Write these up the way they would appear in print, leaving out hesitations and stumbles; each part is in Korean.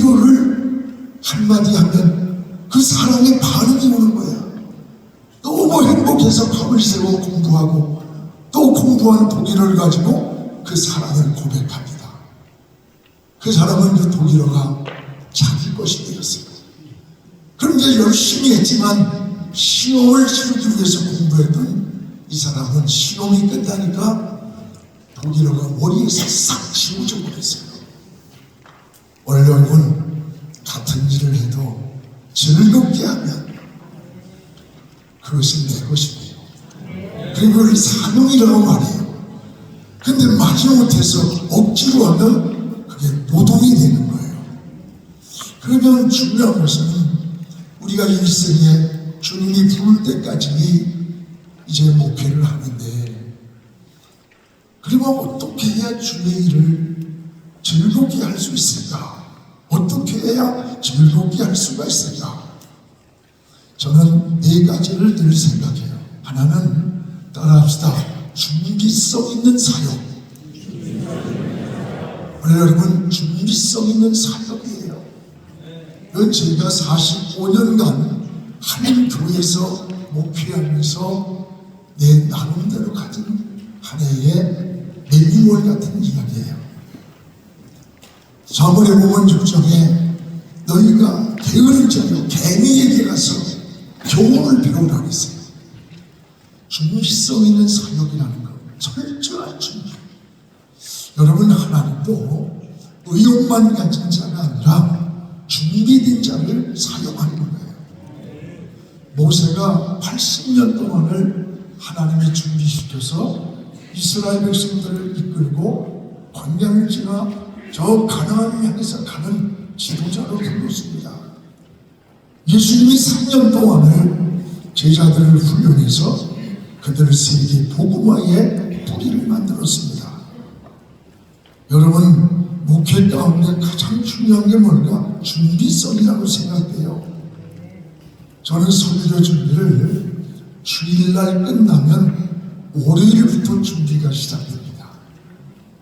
위로를 한마디 하면 그 사랑의 반응이 오는 거야. 너무 행복해서 밤을 새워 공부하고 또 공부한 독일어를 가지고 그 사랑을 고백합니다. 그 사람은 그 독일어가 자기 것이 되었어요. 그런데 열심히 했지만 시험을 치르기 위해서 공부했던 이 사람은 시험이 끝나니까 독일어가 머리에서 싹 지워져 버렸어요. 오늘 여러분, 같은 일을 해도 즐겁게 하면 그것이 내 것이에요. 그리고 그걸 사명이라고 말해요. 근데 마지못해서 억지로 하면 그게 노동이 되는 거예요. 그러면 중요한 것은 우리가 일생에 주님이 부를 때까지 이제 목회를 하는데, 그러면 어떻게 해야 주의 일을 즐겁게 할 수 있을까? 어떻게 해야 즐겁게 할 수가 있을까? 저는 네 가지를 늘 생각해요. 하나는 따라합시다. 준비성 있는 사역. 오늘 여러분, 준비성 있는 사역이에요. 이건 제가 45년간 한 교회에서 목회하면서 내 나름대로 가진 한 해의 매뉴얼 같은 이야기예요. 사무엘의 보면 6장에 너희가 게으른 자요 개미에게 가서 교훈을 배우라 그랬어요. 준비성 있는 사역이라는 것, 철저한 준비. 여러분, 하나님도 의욕만 가진 자가 아니라 준비된 자를 사용하는 거예요. 모세가 80년 동안을 하나님이 준비시켜서 이스라엘 백성들을 이끌고 광야를 지나 저 가나안을 향해서 가는 지도자로 불렀습니다. 예수님이 3년 동안을 제자들을 훈련해서 그들을 세계 복음화의 뿌리를 만들었습니다. 여러분, 목회 가운데 가장 중요한 게 뭘까? 준비성이라고 생각해요. 저는 설교 준비를 주일날 끝나면 월요일부터 준비가 시작됩니다.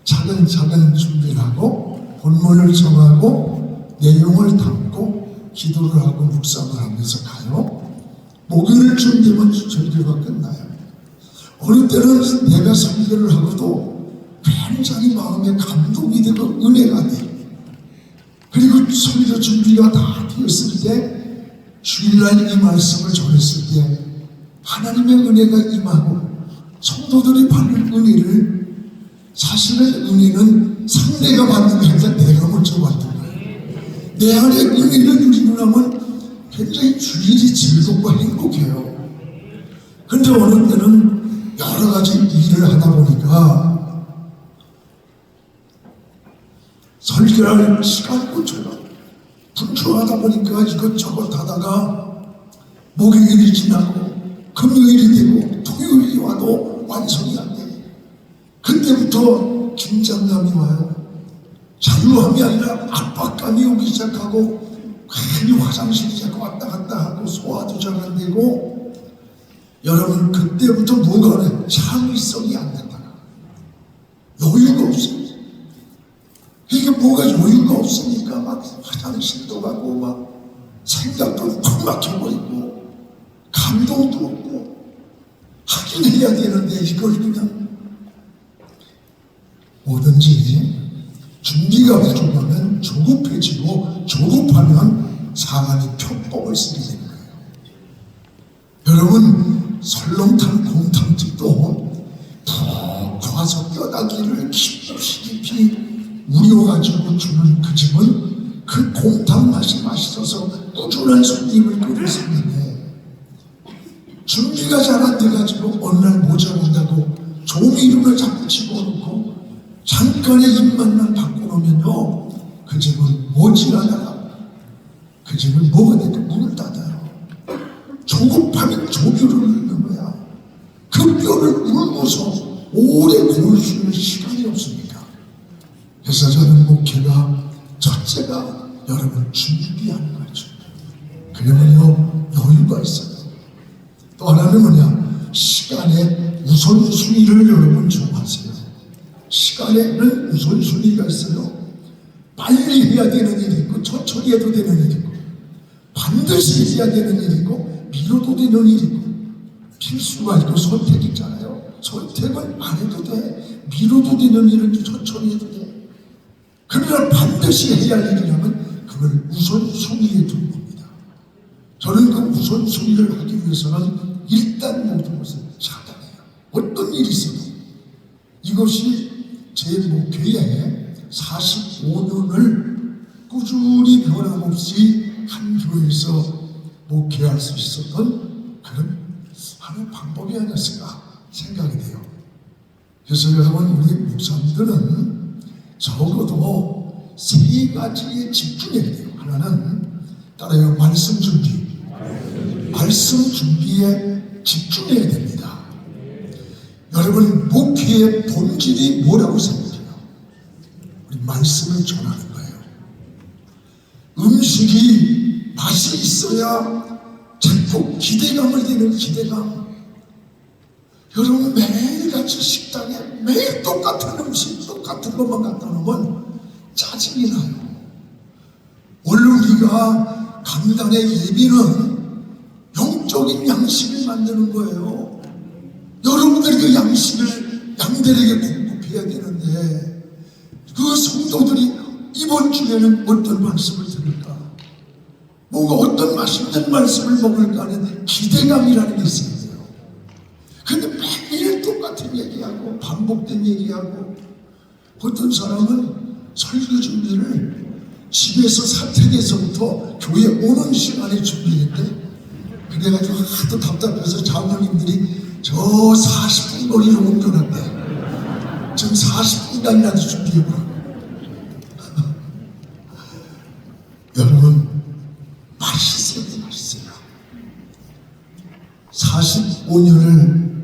차근차근 준비를 하고 본문을 정하고 내용을 담고 기도를 하고 묵상을 하면서 가요. 목요일 준비면 설교가 끝나요. 어느 때는 내가 설교를 하고도 굉장히 마음에 감동이 되고 은혜가 돼. 그리고 설교 준비가 다 되었을 때 주일날 이 말씀을 전했을 때 하나님의 은혜가 임하고 성도들이 받는 은혜를, 사실은 은혜는 상대가 받는 게 아니라 내가 먼저 받는 거예요. 내 안에 은혜를 누리고 나면 굉장히 주일이 즐겁고 행복해요. 근데 어느 때는 여러 가지 일을 하다 보니까 설교할 시간이 꽂혀요. 분주하다 보니까 이것저것 하다가 목요일이 지나고 금요일이 되고 토요일이 와도 완성이 안 돼. 그때부터 긴장감이 와요. 자유함이 아니라 압박감이 오기 시작하고 괜히 화장실이 자꾸 왔다 갔다 하고 소화도 잘 안 되고, 여러분, 그때부터 뭐가 그래? 창의성이 안 된다. 여유가 없어요. 이게 뭐가 여유가 없으니까 막 화장실도 가고 막 생각도 팍 막혀버리고 감동도 없고 하긴 해야 되는데 이걸 그냥 뭐든지 준비가 부족하면 조급해지고 조급하면 사람이 편법을 쓰게 되는 거예요. 여러분, 설렁탕 곰탕집도 푹 가서 뼈다귀를 깊이 우려가지고 주는 그 집은 그 곰탕 맛이 맛있어서 꾸준한 손님을 끌을 수 있는데, 준비가 잘 안 돼가지고 어느 날 모자란다고 조미료를 자꾸 집어넣고 잠깐의 입맛만 바꿔놓으면요, 그 집은 모질하다가 그 집은 뭐가 되든 문을 닫아요. 조급하면 조교를 넣는 거야. 그 뼈를 울고서 오래 고를 수 있는 시간이 없습니다. 그래서 저는 목회가 첫째가 여러분 준비하는 거죠. 그러면요 여유가 있어요. 또 하나는 뭐냐? 시간의 우선순위를 여러분 정하세요. 시간에는 우선순위가 있어요. 빨리 해야 되는 일이 있고 첫 천천히 해도 되는 일이고, 반드시 해야 되는 일이고, 미뤄도 되는 일이고, 필수가 있고 선택이 있잖아요. 선택을 안 해도 돼. 미뤄도 되는 일은 천천히 해도 돼. 그러나 반드시 해야 할 일이라면 그걸 우선순위에 두는 겁니다. 저는 그 우선순위를 하기 위해서는 일단 모든 것을 차단해요. 어떤 일이 있어도. 이것이 제 목회에 45년을 꾸준히 변함없이 한 교회에서 목회할 수 있었던 그런 하나의 방법이 아니었을까 생각이 돼요. 그래서 여러분, 우리 목사님들은 적어도 세 가지에 집중해야 돼요. 하나는 따라요, 말씀 준비. 말씀 준비에 집중해야 됩니다. 여러분, 목회의 본질이 뭐라고 생각해요? 우리 말씀을 전하는 거예요. 음식이 맛이 있어야 자꾸 기대감을 내는 기대감. 여러분, 매일같이 식당에 매일 똑같은 음식, 똑같은 것만 갖다 놓으면 짜증이 나요. 원래 우리가 강단의 예비는 영적인 양식을 만드는 거예요. 여러분들이 그 양식을 양들에게 공급해야 되는데, 그 성도들이 이번 주에는 어떤 말씀을 들을까? 뭔가 어떤 맛있는 말씀을 먹을까 하는 기대감이라는 게 있어요. 근데 매일 똑같은 얘기하고 반복된 얘기하고, 어떤 사람은 설교 준비를 집에서 사택에서부터 교회 오는 시간에 준비했대. 그래가지고 하도 답답해서 장로님들이 저 40분 거리로 옮겨놨대. 지금 40분간이라도 준비해보라고. 여러분, 맛있어요. 45년을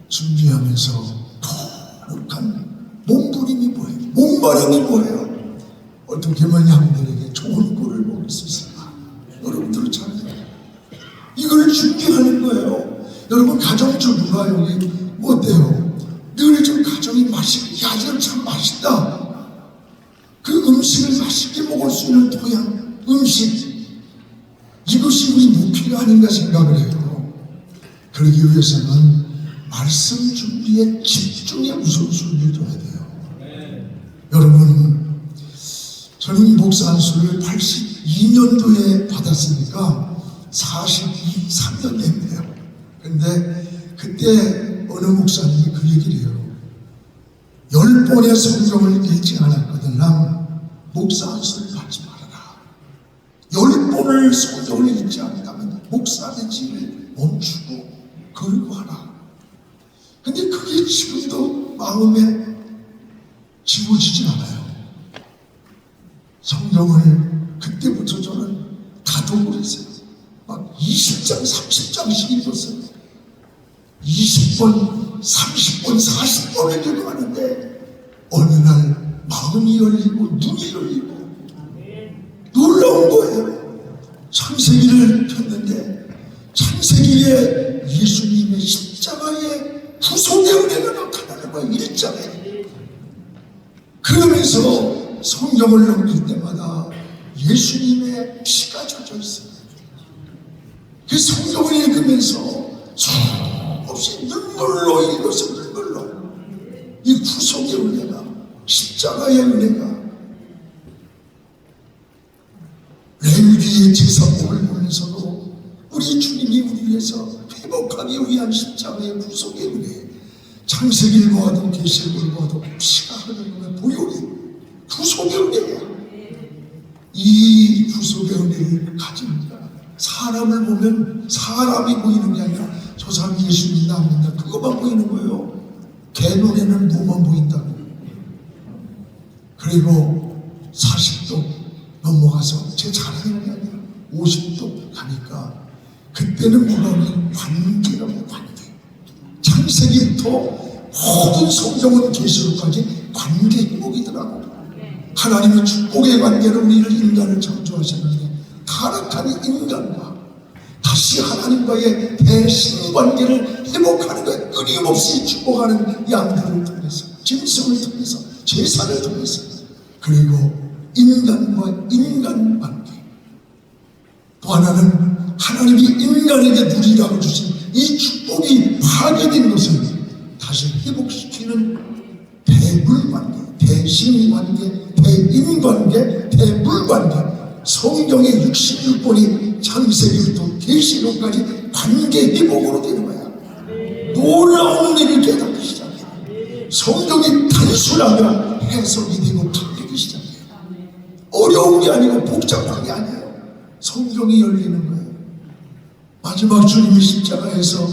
준비하면서 거룩한 몸부림이 뭐예요? 몸바람이 뭐예요? 어떻게 하면 양들에게 좋은 꼴을 먹을 수 있을까? 여러분들은 잘 이걸 준비하는 거예요. 여러분, 가정주부가 여기 뭐 어때요? 늘 좀 가정이 맛있게, 야, 이거 참 맛있다. 그 음식을 맛있게 먹을 수 있는 토양, 음식, 이것이 우리 목표가 아닌가 생각을 해요. 그러기 위해서는 말씀 준비에 집중해 우선순위를 둬야 돼요. 여러분, 저는 목사 안수를 82년도에 받았으니까 43년 됐네요. 근데 그때 어느 목사님이 그 얘기를 해요. 10번의 성경을 읽지 않았거든. 난 목사 안수를 받지 말아라. 10번을 성경을 읽지 않았다면 목사 되지를 멈추고 그리고 하라. 근데 그게 지금도 마음에 지워지지 않아요. 성경을 그때부터 저는 다독을 했어요. 막 20장, 30장씩 읽었어요. 20번, 30번, 40번을 읽어가는데 어느 날 마음이 열리고 눈이 열리고 놀라운 거예요. 창세기를 폈는데 창세기에 예수님의 십자가의 구속의 은혜가 나타나는 거예요. 1장에. 그러면서 성경을 넘길 때마다 예수님의 피가 젖어 있어요. 그 성경을 읽으면서 수없이 눈물로 읽어서 눈물로 이 구속의 은혜가, 십자가의 은혜가, 레위기의 제사법을 보면서도 우리 주님이 우리 위해서 회복하기 위한 십자가의 구속의 은혜, 창세기를 보아도 계시록을 보아도 피가 흐르는 보혈이 구속의 은혜예요. 이 구속의 은혜를 가집니다. 사람을 보면 사람이 보이는 게 아니라 저 사람이 예수 믿나 안 믿나 그것만 보이는 거예요. 개 눈에는 뭐만 보인다고. 그리고 40도 넘어가서 제 자랑이 아니라 50도 가니까 그때는 뭐라고 하면 관계라고. 관계. 창세기부터 모든 성경은 계시록까지 관계 행복이더라고. 하나님의 축복의 관계로 우리를 인간을 창조하셨는데 타락한 인간과 다시 하나님과의 대신관계를 회복하는 것에 끊임없이 축복하는 양들을 통해서, 짐승을 통해서, 제사를 통해서, 그리고 인간과 인간관계, 하나님이 인간에게 누리라고 주신 이 축복이 파괴된 것을 다시 회복시키는 대물관계, 대신관계, 대인관계, 대물관계, 성경의 66권이 창세기부터 계시록까지 관계 회복으로 되는 거야. 놀라운 일을 깨닫기 시작해. 성경이 단순하면 해석이 되고 풀리기 시작해. 어려운 게 아니고 복잡한 게 아니에요. 성경이 열리는 거예요. 마지막 주님의 십자가에서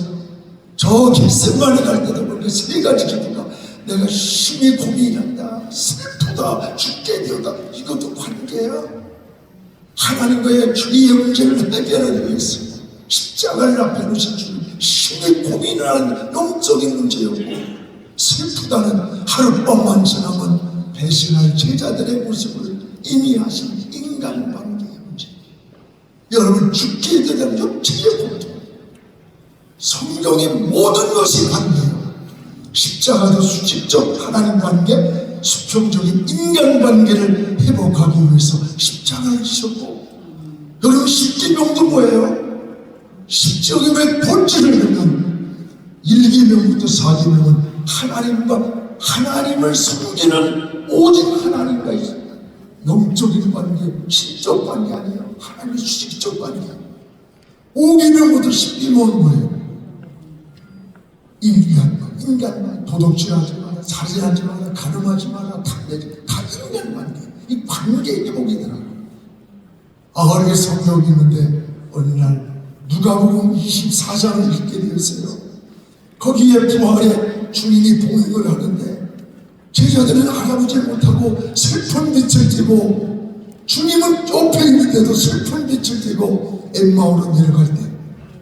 저 겟세마네 갈 때도 보니까 세 가지 기도가 내가 심히 고민한다, 슬프다, 죽게 되었다. 이것도 관계야. 하나님과의 주의의 문제를 해결하기 위해서 십자가를 앞에 놓으신 주님 심히 고민을 하는 영적인 문제였고, 슬프다는 하룻밤만 지나면 배신할 제자들의 모습을 의미하신 인간관계의 문제. 여러분, 죽게 되는 육체의 고통, 성경의 모든 것이 관계예요. 십자가도 수직적 하나님 관계, 수평적인 인간 관계를 회복하기 위해서 십자가를 지셨고, 여러분, 십계명도 뭐예요? 십계명의 본질을 보면 1계명부터 4계명은 하나님과 하나님을 섬기는 오직 하나님과 있습니다. 영적인 관계, 신적 관계 아니에요. 하나님의 수직적 관계. 5계명부터 10계명은 뭐예요? 인간만 도덕질하지 마라, 살인하지 마라, 가늠하지 마라, 탐내지 마라. 다 인간관계. 이 관계의 회복이더라고요. 아가리에 성경이 있는데 어느 날 누가복음 24장을 읽게 되었어요. 거기에 부활의 주님이 봉행을 하는데 제자들은 알아보지 못하고 슬픈 빛을 띠고, 주님은 옆에 있는데도 슬픈 빛을 띠고 엠마오로 내려갈 때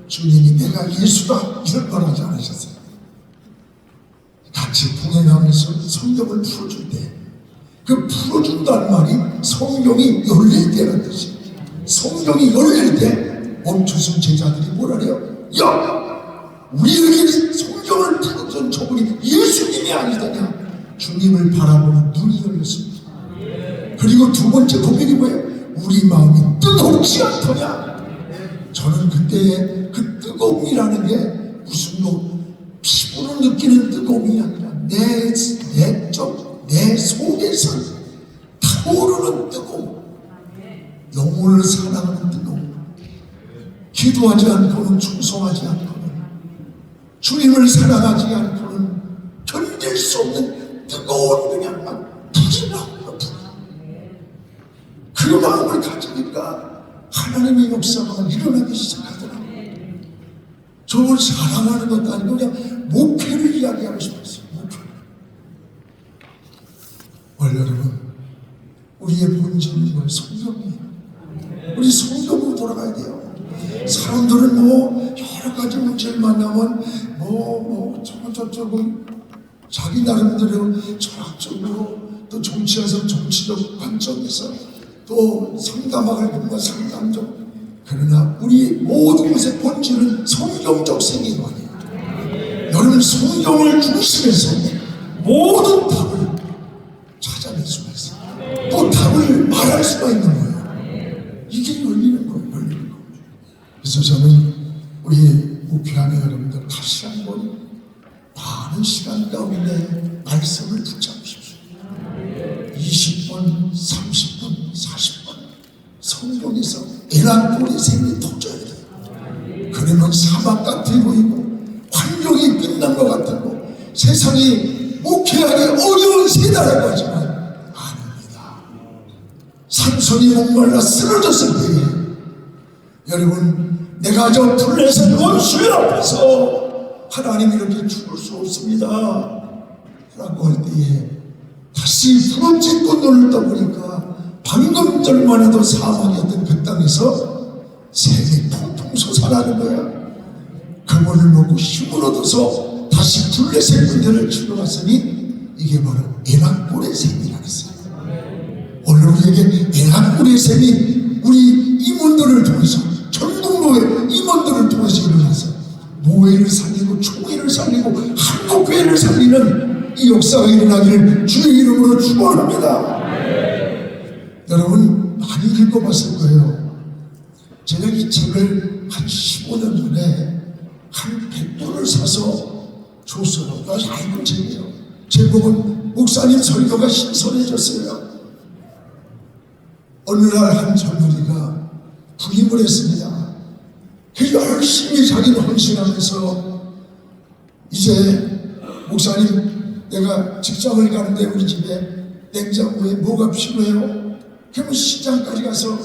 주님이 내가 예수다 이런 말 하지 않으셨어요. 같이 봉행하면서 성경을 풀어줄 때 그 풀어준다는 말이 성경이 열릴 때라는 뜻이에요. 성경이 열릴 때 멈춰선 제자들이 뭐라 그래요? 야! 우리에게 성경을 풀어준 저분이 예수님이 아니더냐? 주님을 바라보는 눈이 열렸습니다. 그리고 두 번째 고백이 뭐예요? 우리 마음이 뜨겁지 않더냐? 저는 그때의 그 뜨거움이라는 게 무슨 피부로 느끼는 뜨거움이 아니라 내 속에서 타오르는 뜨거움, 영혼을 사랑하는 뜨거움, 기도하지 않고는 충성하지 않고는 주님을 사랑하지 않고는 견딜 수 없는 뜨거운 그냥 막 불이 나오는 불. 그 마음을 가지니까 하나님의 역사가 일어나기 시작하더라고요. 저를 사랑하는 것도 아니고 그냥 목회를 이야기하고 싶었어요. 목회. 여러분, 우리의 본질은 뭘? 성경이에요. 우리 성경으로 돌아가야 돼요. 사람들은 여러 가지 문제를 만나면 저쪽은 자기 나름대로 철학적으로, 또 정치에서 정치적 관점에서, 또 상담학을 보면 상담적. 그러나 우리 모든 것의 본질은 성경적 세계관이에요. 여러분, 성경을 중심에서 모든 답을 찾아낼 수가 있어요. 또 답을 말할 수가 있는 거예요. 이게 열리는 거예요. 열리는 거예요. 그래서 저는 우리 목회하는 여러분들 다시 한번 많은 시간 가운데 말씀을 붙잡으십시오. 20번, 30번, 40번 성경에서 에란골의 셈이 터져야 돼요. 그러면 사막 같아 보이고 환경이 끝난 것 같고 세상이 목회하기 어려운 세대라고 하지만 아닙니다. 삼손이 목말라 쓰러졌을 때에 여러분, 내가 저 블레셋 원수의 앞에서 하나님 이렇게 죽을 수 없습니다 라고 할 때에 다시 부르짖고 눈을 떠보니까 방금 전만 해도 사망이었던 그 땅에서 새이 펑펑 솟아나는 거야. 그 물을 먹고 힘을 얻어서 다시 블레셋 군대를 치러 갔으니 이게 바로 에낙골의 셈이라 했어요. 오늘 우리에게 에낙골의 셈이 우리 임원들을 통해서, 전국노회 임원들을 통해서 일어나서 모회를 살리고 총회를 살리고 한국교회를 살리는 이 역사가 일어나기를 주의 이름으로 축원합니다. 여러분 많이 읽어봤을 거예요. 제가 이 책을 한 15년 전에 한 100불을 사서 줬어요. 아주 얇은 책이에요. 제목은 목사님 설교가 신선해졌어요. 어느 날 한 젊은이가 부임을 했습니다. 그 열심히 자기는 헌신하면서 이제 목사님 내가 직장을 가는데 우리 집에 냉장고에 뭐가 필요해요? 그러면 시장까지 가서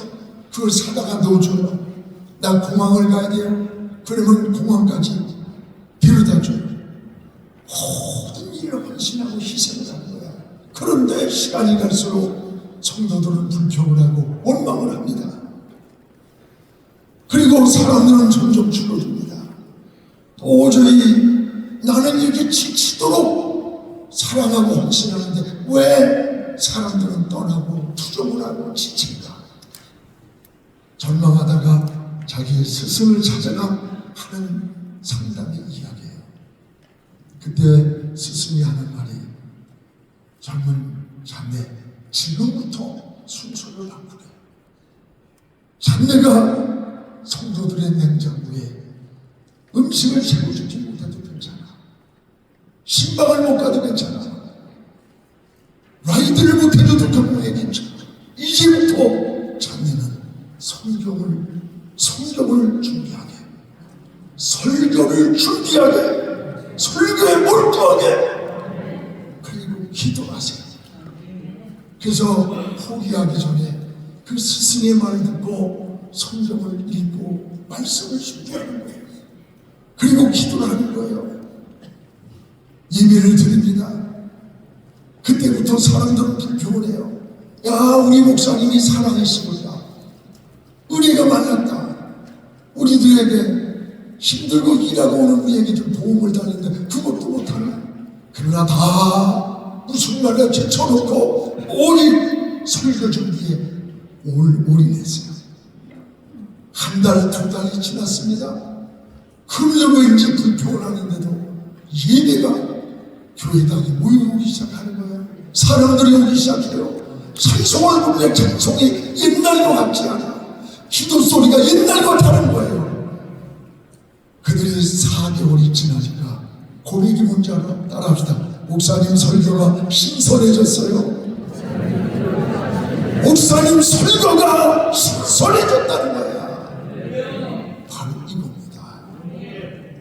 그걸 사다가 넣어줘요. 나 공항을 가야 돼요. 그러면 공항까지 데려다 줘요. 모든 일을 헌신하고 희생을 하는 거야. 그런데 시간이 갈수록 성도들은 불평을 하고 원망을 합니다. 그리고 사람들은 점점 줄어듭니다. 도저히 나는 이렇게 지치도록 사랑하고 헌신하는데 왜 사람들은 떠나고 투정을 하고 지칠까? 절망하다가 자기의 스승을 찾아가 하는 상담의 이야기예요. 그때 스승이 하는 말이 젊은 자매 지금부터 순서를 바꾸래. 자매가 성도들의 냉장고에 음식을 채워주지 못해도 괜찮아. 신방을 못 가도 괜찮아. 라이드를 못해도 경우에 괜찮아. 이제부터 자매는 성경을 준비하게, 설교를 준비하게, 설교에 몰두하게, 그리고 기도하세요. 그래서 포기하기 전에 그 스승의 말을 듣고 성경을 읽고 말씀을 준비하는 거예요. 그리고 기도를 하는 거예요. 예배를 드립니다. 그때부터 사람들은 불평을 해요. 야, 우리 목사님이 사랑했습니다. 은혜가 많았다. 우리들에게 힘들고 일하고 오는 우리에게 좀 도움을 달는데 그것도 못하네. 그러나 다 무슨 말에 제쳐놓고 오직 설교 준비에 올인했어요. 한 달, 두 달이 지났습니다. 그러려고 불평을 하는데도 예배가 교회당에 모여오기 시작하는 거예요. 사람들이 오기 시작해요. 찬송을 부르면 찬송이 옛날과 같지 않아. 기도 소리가 옛날과 다른 거예요. 그들이 4개월이 지나니까 고백이 뭔지 알아? 따라합시다. 목사님 설교가 신선해졌어요. 목사님 설교가 신선해졌다는 거야. 바로 이겁니다.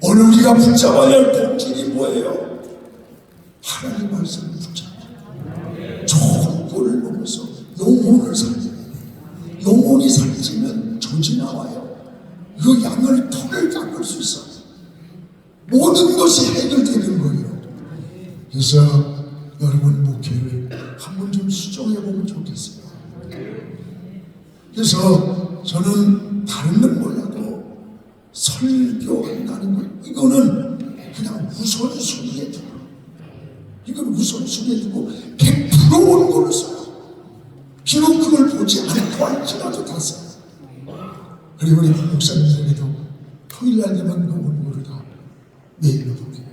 오늘 우리가 붙잡아야 할 본질이 뭐예요? 하나님 말씀을 붙잡아요. 좋은 꼴을 보면서 영혼을 살려야 돼. 영혼이 살찌면 젖이 나와요. 그 양을 털을 깎을 수 있어. 모든 것이 해결되는 거예요. 그래서 여러분 목회를 한번 좀 수정해 보면 좋겠어요. 그래서 저는 다른 건 몰라도 설교한다는 거 이거는 그냥 우선순위에 두고 이건 우선순위에 두고 100% 원고를 써요. 비록 그걸 보지 않고 할지라도 다 써요. 그리고 우리 목사님들에게도 토요일날 되면 그 원고를 다 메일로 보내요.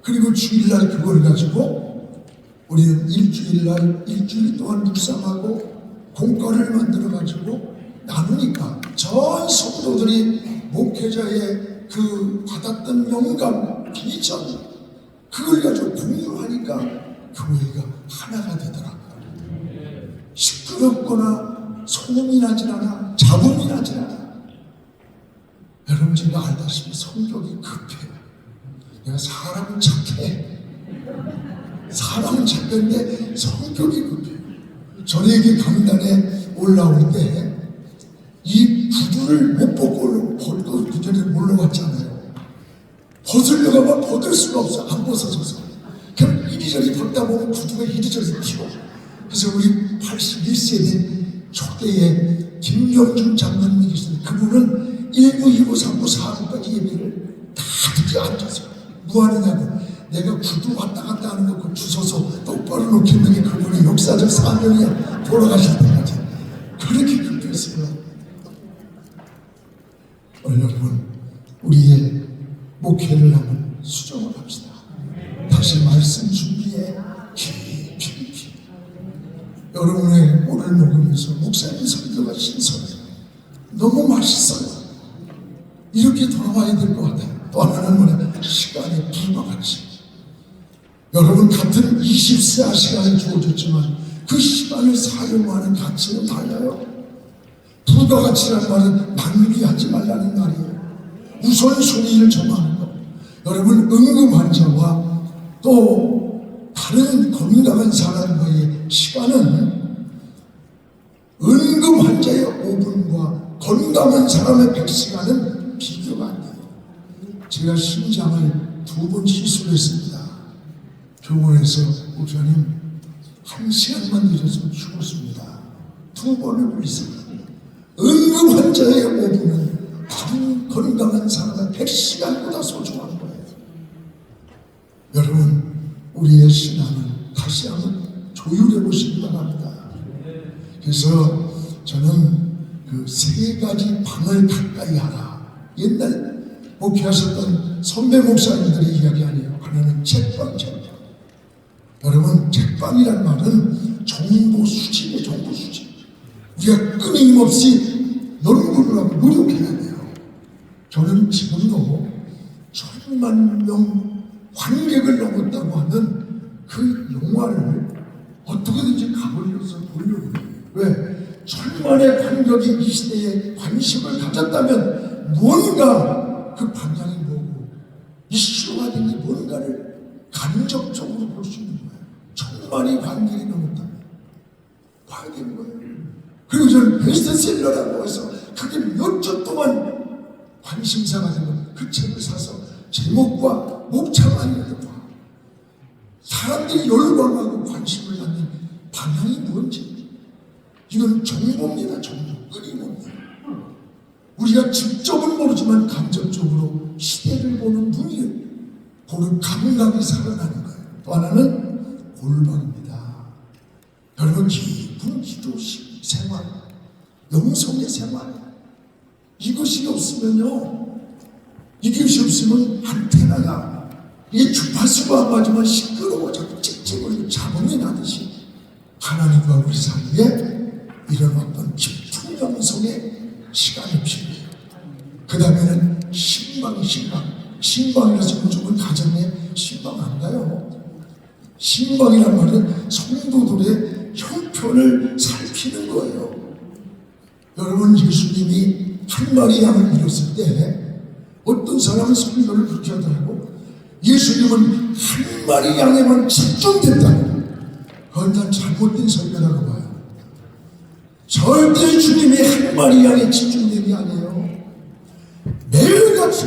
그리고 주일날 그걸 가지고 우리는 일주일 동안 묵상하고 공과를 만들어 가지고 나누니까 전 성도들이 목회자의 그 받았던 영감, 비전 그걸 가지고 공유하니까 교회가 하나가 되더라고요. 시끄럽거나 소음이 나진 않아, 잡음이 나진 않아. 여러분 제가 알다시피 성격이 급해요. 내가 사람은 착해. 사람은 착한데 성격이 급해요. 저에게 강단에 올라올 때 이 구두를 못 벗고 그전에 올라왔잖아요. 벗으려고 하면 벗을 수가 없어. 안 벗어져서. 그럼 이리저리 벗다 보면 구두가 이리저리 튀어. 그래서 우리 81세대 초대에 김경준 장로님이 계시는데 그분은 1부, 2부, 3부, 4부까지 예배를 다 듣게 앉아서 뭐 하느냐고 내가 구두 왔다 갔다 하는 거 주워서 똑바로 놓겠는 게 그분의 역사적 사명이야. 돌아가실 때까지 그렇게 급했어요. 여러분 우리의 목회를 한번 수정을 합시다. 다시 말씀 준비에 깊이 여러분의 오늘 먹으면서 목사님 설교가 신선해요. 너무 맛있어요. 이렇게 돌아와야 될 것 같아요. 또 하나는 뭐냐? 시간의 불과가치. 여러분 같은 24시간이 주어졌지만 그 시간을 사용하는 가치는 달라요. 불과가치라는 말은 낭비하지 말라는 말이에요. 우선순위를 정하는 것. 여러분 응급환자와 또 다른 건강한 사람과의 시간은 응급환자의 5분과 건강한 사람의 100시간은 비교가 안 돼요. 제가 심장을 2번 시술했습니다. 병원에서 목사님 1시간만 늦어서 죽었습니다. 2번을 했습니다. 응급환자의 5분은 다른 건강한 사람의 100시간보다 소중한 거예요. 여러분 우리의 신앙을 다시 한번 조율해 보시기 바랍니다. 그래서 저는 그 3가지 방을 가까이 하라. 옛날 목회하셨던 선배 목사님들의 이야기 아니에요. 하나는 책방. 여러분 책방이란 말은 정보 수집이에요. 정보 수집. 우리가 끊임없이 연구를 하고 노력해야 돼요. 저는 지금도 1000만 명 관객을 넘었다고 하는 그 영화를 어떻게든지 가보려서 보려고 해요. 왜? 1000만의 관객이 이 시대에 관심을 가졌다면 뭔가 그 방향이 뭐고 이슈가 된 게 뭔가를 간접적으로 볼 수 있는 거예요. 1000만의 관객이 넘었다면 봐야 되는 거예요. 그리고 저는 베스트셀러라고 해서 그게 몇 주 동안 관심사가 되면 그 책을 사서 제목과 목차만 읽어봐. 사람들이 열광하고 관심을 갖는 방향이 뭔지. 이건 정보입니다. 정보. 끊임없는. 우리가 직접은 모르지만 간접적으로 시대를 보는 눈이 보는 감각이 살아나는 거예요. 또 하나는 골방입니다. 여러분 깊은 기도 생활, 영성의 생활, 이것이 없으면요, 이것이 없으면 안테나가 이게 주파수가 안 맞으면 시끄러워 자꾸 찝찝거리고 잡음이 나듯이 하나님과 우리 사이에 이런 어떤 깊은 영성의 시간이 필요해요. 그 다음에는 신방이라서 요즘은 가정에 신방 안 가요. 신방이란 말은 성도들의 형편을 살피는 거예요. 여러분 예수님이 한 마리 양을 잃었을 때 어떤 사람은 설교를 그렇게 하더라고. 예수님은 한 마리 양에만 집중됐다고. 그건 난 잘못된 설교라고 봐요. 절대 주님이 한 마리 양에 집중된 게 아니에요. 매일같이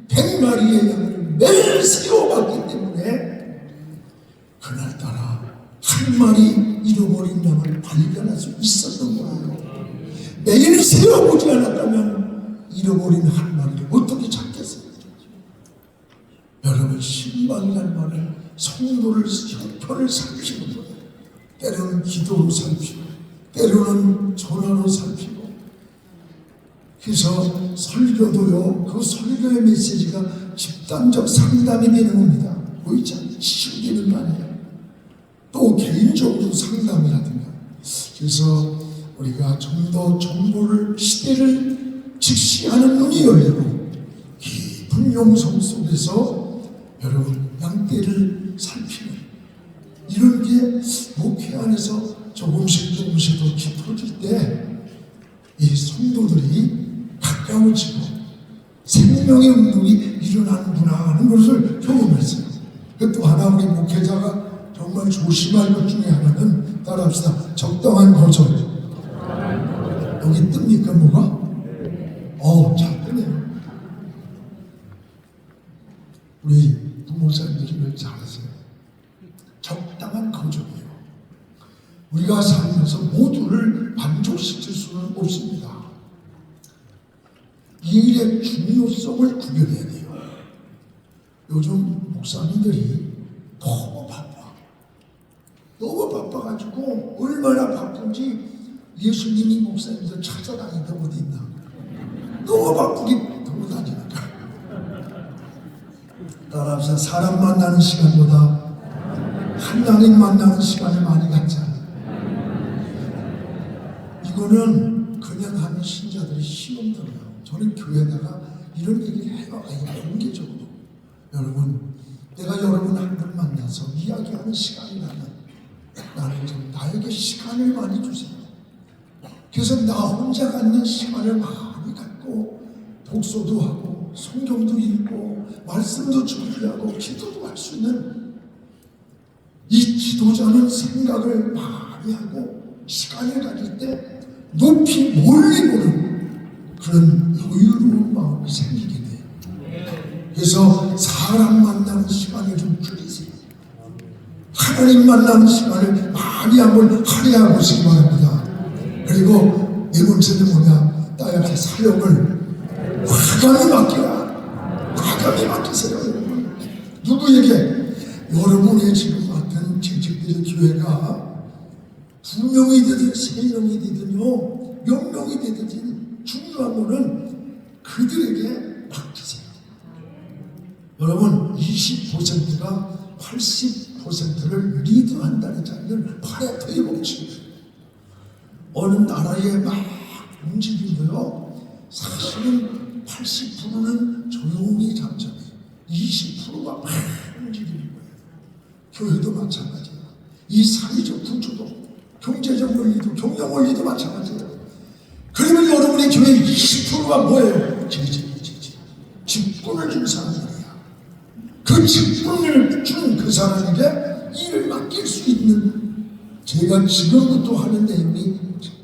100마리의 양을 매일 세워봤기 때문에 그날따라 한 마리 잃어버린 양을 발견할 수 있었던 거예요. 매일 세워보지 않았다면 잃어버린 한 마리를 어떻게 찾겠어요? 여러분 신방이라는 말은 성도를 형편을 살피는 거예요. 때로는 기도로 살피고 때로는 전화로 살피고. 그래서 설교도요, 그 설교의 메시지가 집단적 상담이 되는 겁니다. 보이지 않아요? 쉬우기는 아니에요. 또 개인적으로 상담이라든가. 그래서 우리가 좀 더 정보를 시대를 직시하는 눈이 열리고 깊은 영성 속에서 여러분 양떼를 살피는 이런 게 목회 안에서 조금씩 더 깊어질 때 이 성도들이 가까워지고 생명의 운동이 일어나는구나 하는 것을 경험했어요. 또 하나 우리 목회자가 정말 조심할 것 중에 하나는 따라합시다. 적당한 거절. 여기 뜹니까 뭐가? 잘 뜨네요. 우리 부목사님들이 왜 잘하세요? 적당한 거절이에요. 우리가 살면서 모두를 만족시킬 수는 없습니다. 이 일의 중요성을 구별해야 돼요. 요즘 목사님들이 너무 바빠가지고 얼마나 바쁜지 예수님이 목사님들 찾아다니는데 어디 있나. 너무 바쁘게 돌고 다니니까. 따라서 사람 만나는 시간보다 하나님 만나는 시간을 많이 갖자. 이거는 그냥 하는 신자들이 시험 들어요. 저는 교회에다가 이런 얘기를 해요. 공개적으로. 여러분, 내가 여러분 한 분 만나서 이야기하는 시간이 나는 좀 나에게 시간을 많이 주세요. 그래서 나 혼자 갖는 시간을 많이 갖고 독서도 하고 성경도 읽고 말씀도 준비하고 기도도 할 수 있는 이 지도자는 생각을 많이 하고 시간을 가질 때 높이 멀리 보는 그런 여유로운 마음이 생기게 돼요. 그래서 사람 만나는 시간을 좀 줄이세요. 하나님 만나는 시간을 많이 한번 할애하시기 바랍니다. 그리고 네 번째는 뭐냐? 나에게 사역을 과감히 맡기라. 과감히 맡기세요. 여러분. 누구에게? 여러분의 지금 같은 재직들의 교회가 2명이 되든 3명이 되든요, 몇 명이 되든 중요한 거는 그들에게 맡기세요. 여러분, 20%가 80%를 리드한다는 자리는 파레토의 법칙이에요. 어느 나라에 막 움직이고요, 사실은 80%는 조용히 잠잠해요. 20%가 막 움직이는 거예요. 교회도 마찬가지예요. 이 사회적 구조도, 경제적 원리도, 경영 원리도 마찬가지예요. 그러면 여러분의 교회 20%가 뭐예요? 직분을 준 사람들이야. 그 직분을 준 그 사람에게 일을 맡길 수 있는, 제가 지금부터 하는 내용이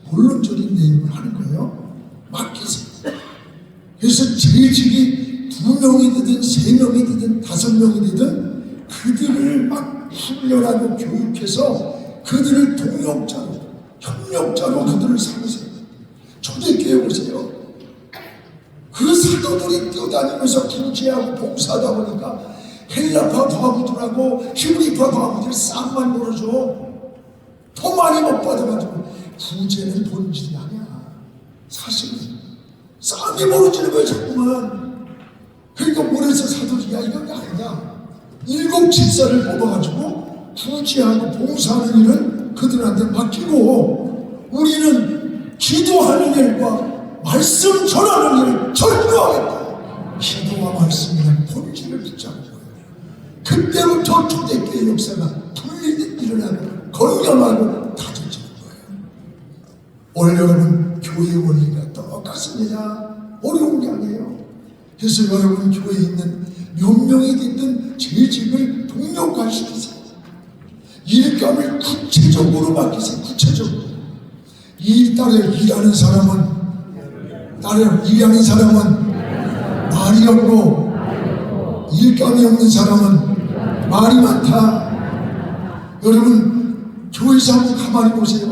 본론적인 내용을 하는 거예요. 맡기세요. 그래서 재직이 2명이 되든 3명이 되든 5명이 되든 그들을 막 훈련하고 교육해서 그들을 동역자로, 협력자로 그들을 삼으세요. 초대교회 보세요. 그 사도들이 뛰어다니면서 구제하고 봉사하다 보니까 헬라파 과부들하고 히브리파 과부들 쌈만 벌어줘. 더 많이 못 받아가지고. 구제는 본질이 아니야. 사실은 쌈이 벌어지는 거야 자꾸만. 그러니까 뭐래서 사도들이 야 이건 아니야. 7 집사를 뽑아가지고 구제하고 봉사하는 일은 그들한테 맡기고 우리는 기도하는 일과 말씀 전하는 일을 절도하겠다. 기도와 말씀이란 본질을 붙잡는 거예요. 그때부터 초대교회 역사가 분리듯 일어나고 건강하고 다져지는 거예요. 오늘 여러분 교회 원리가 똑같습니다. 어려운 게 아니에요. 그래서 여러분 교회에 있는 몇 명이 됐든 재직을 동력화시키세요. 일감을 구체적으로 맡기세요. 구체적으로. 일단을 일하는 사람은 일하는 사람은 말이 없고 일감이 없는 사람은 말이 많다. 여러분 교회에서 한번 가만히 보세요.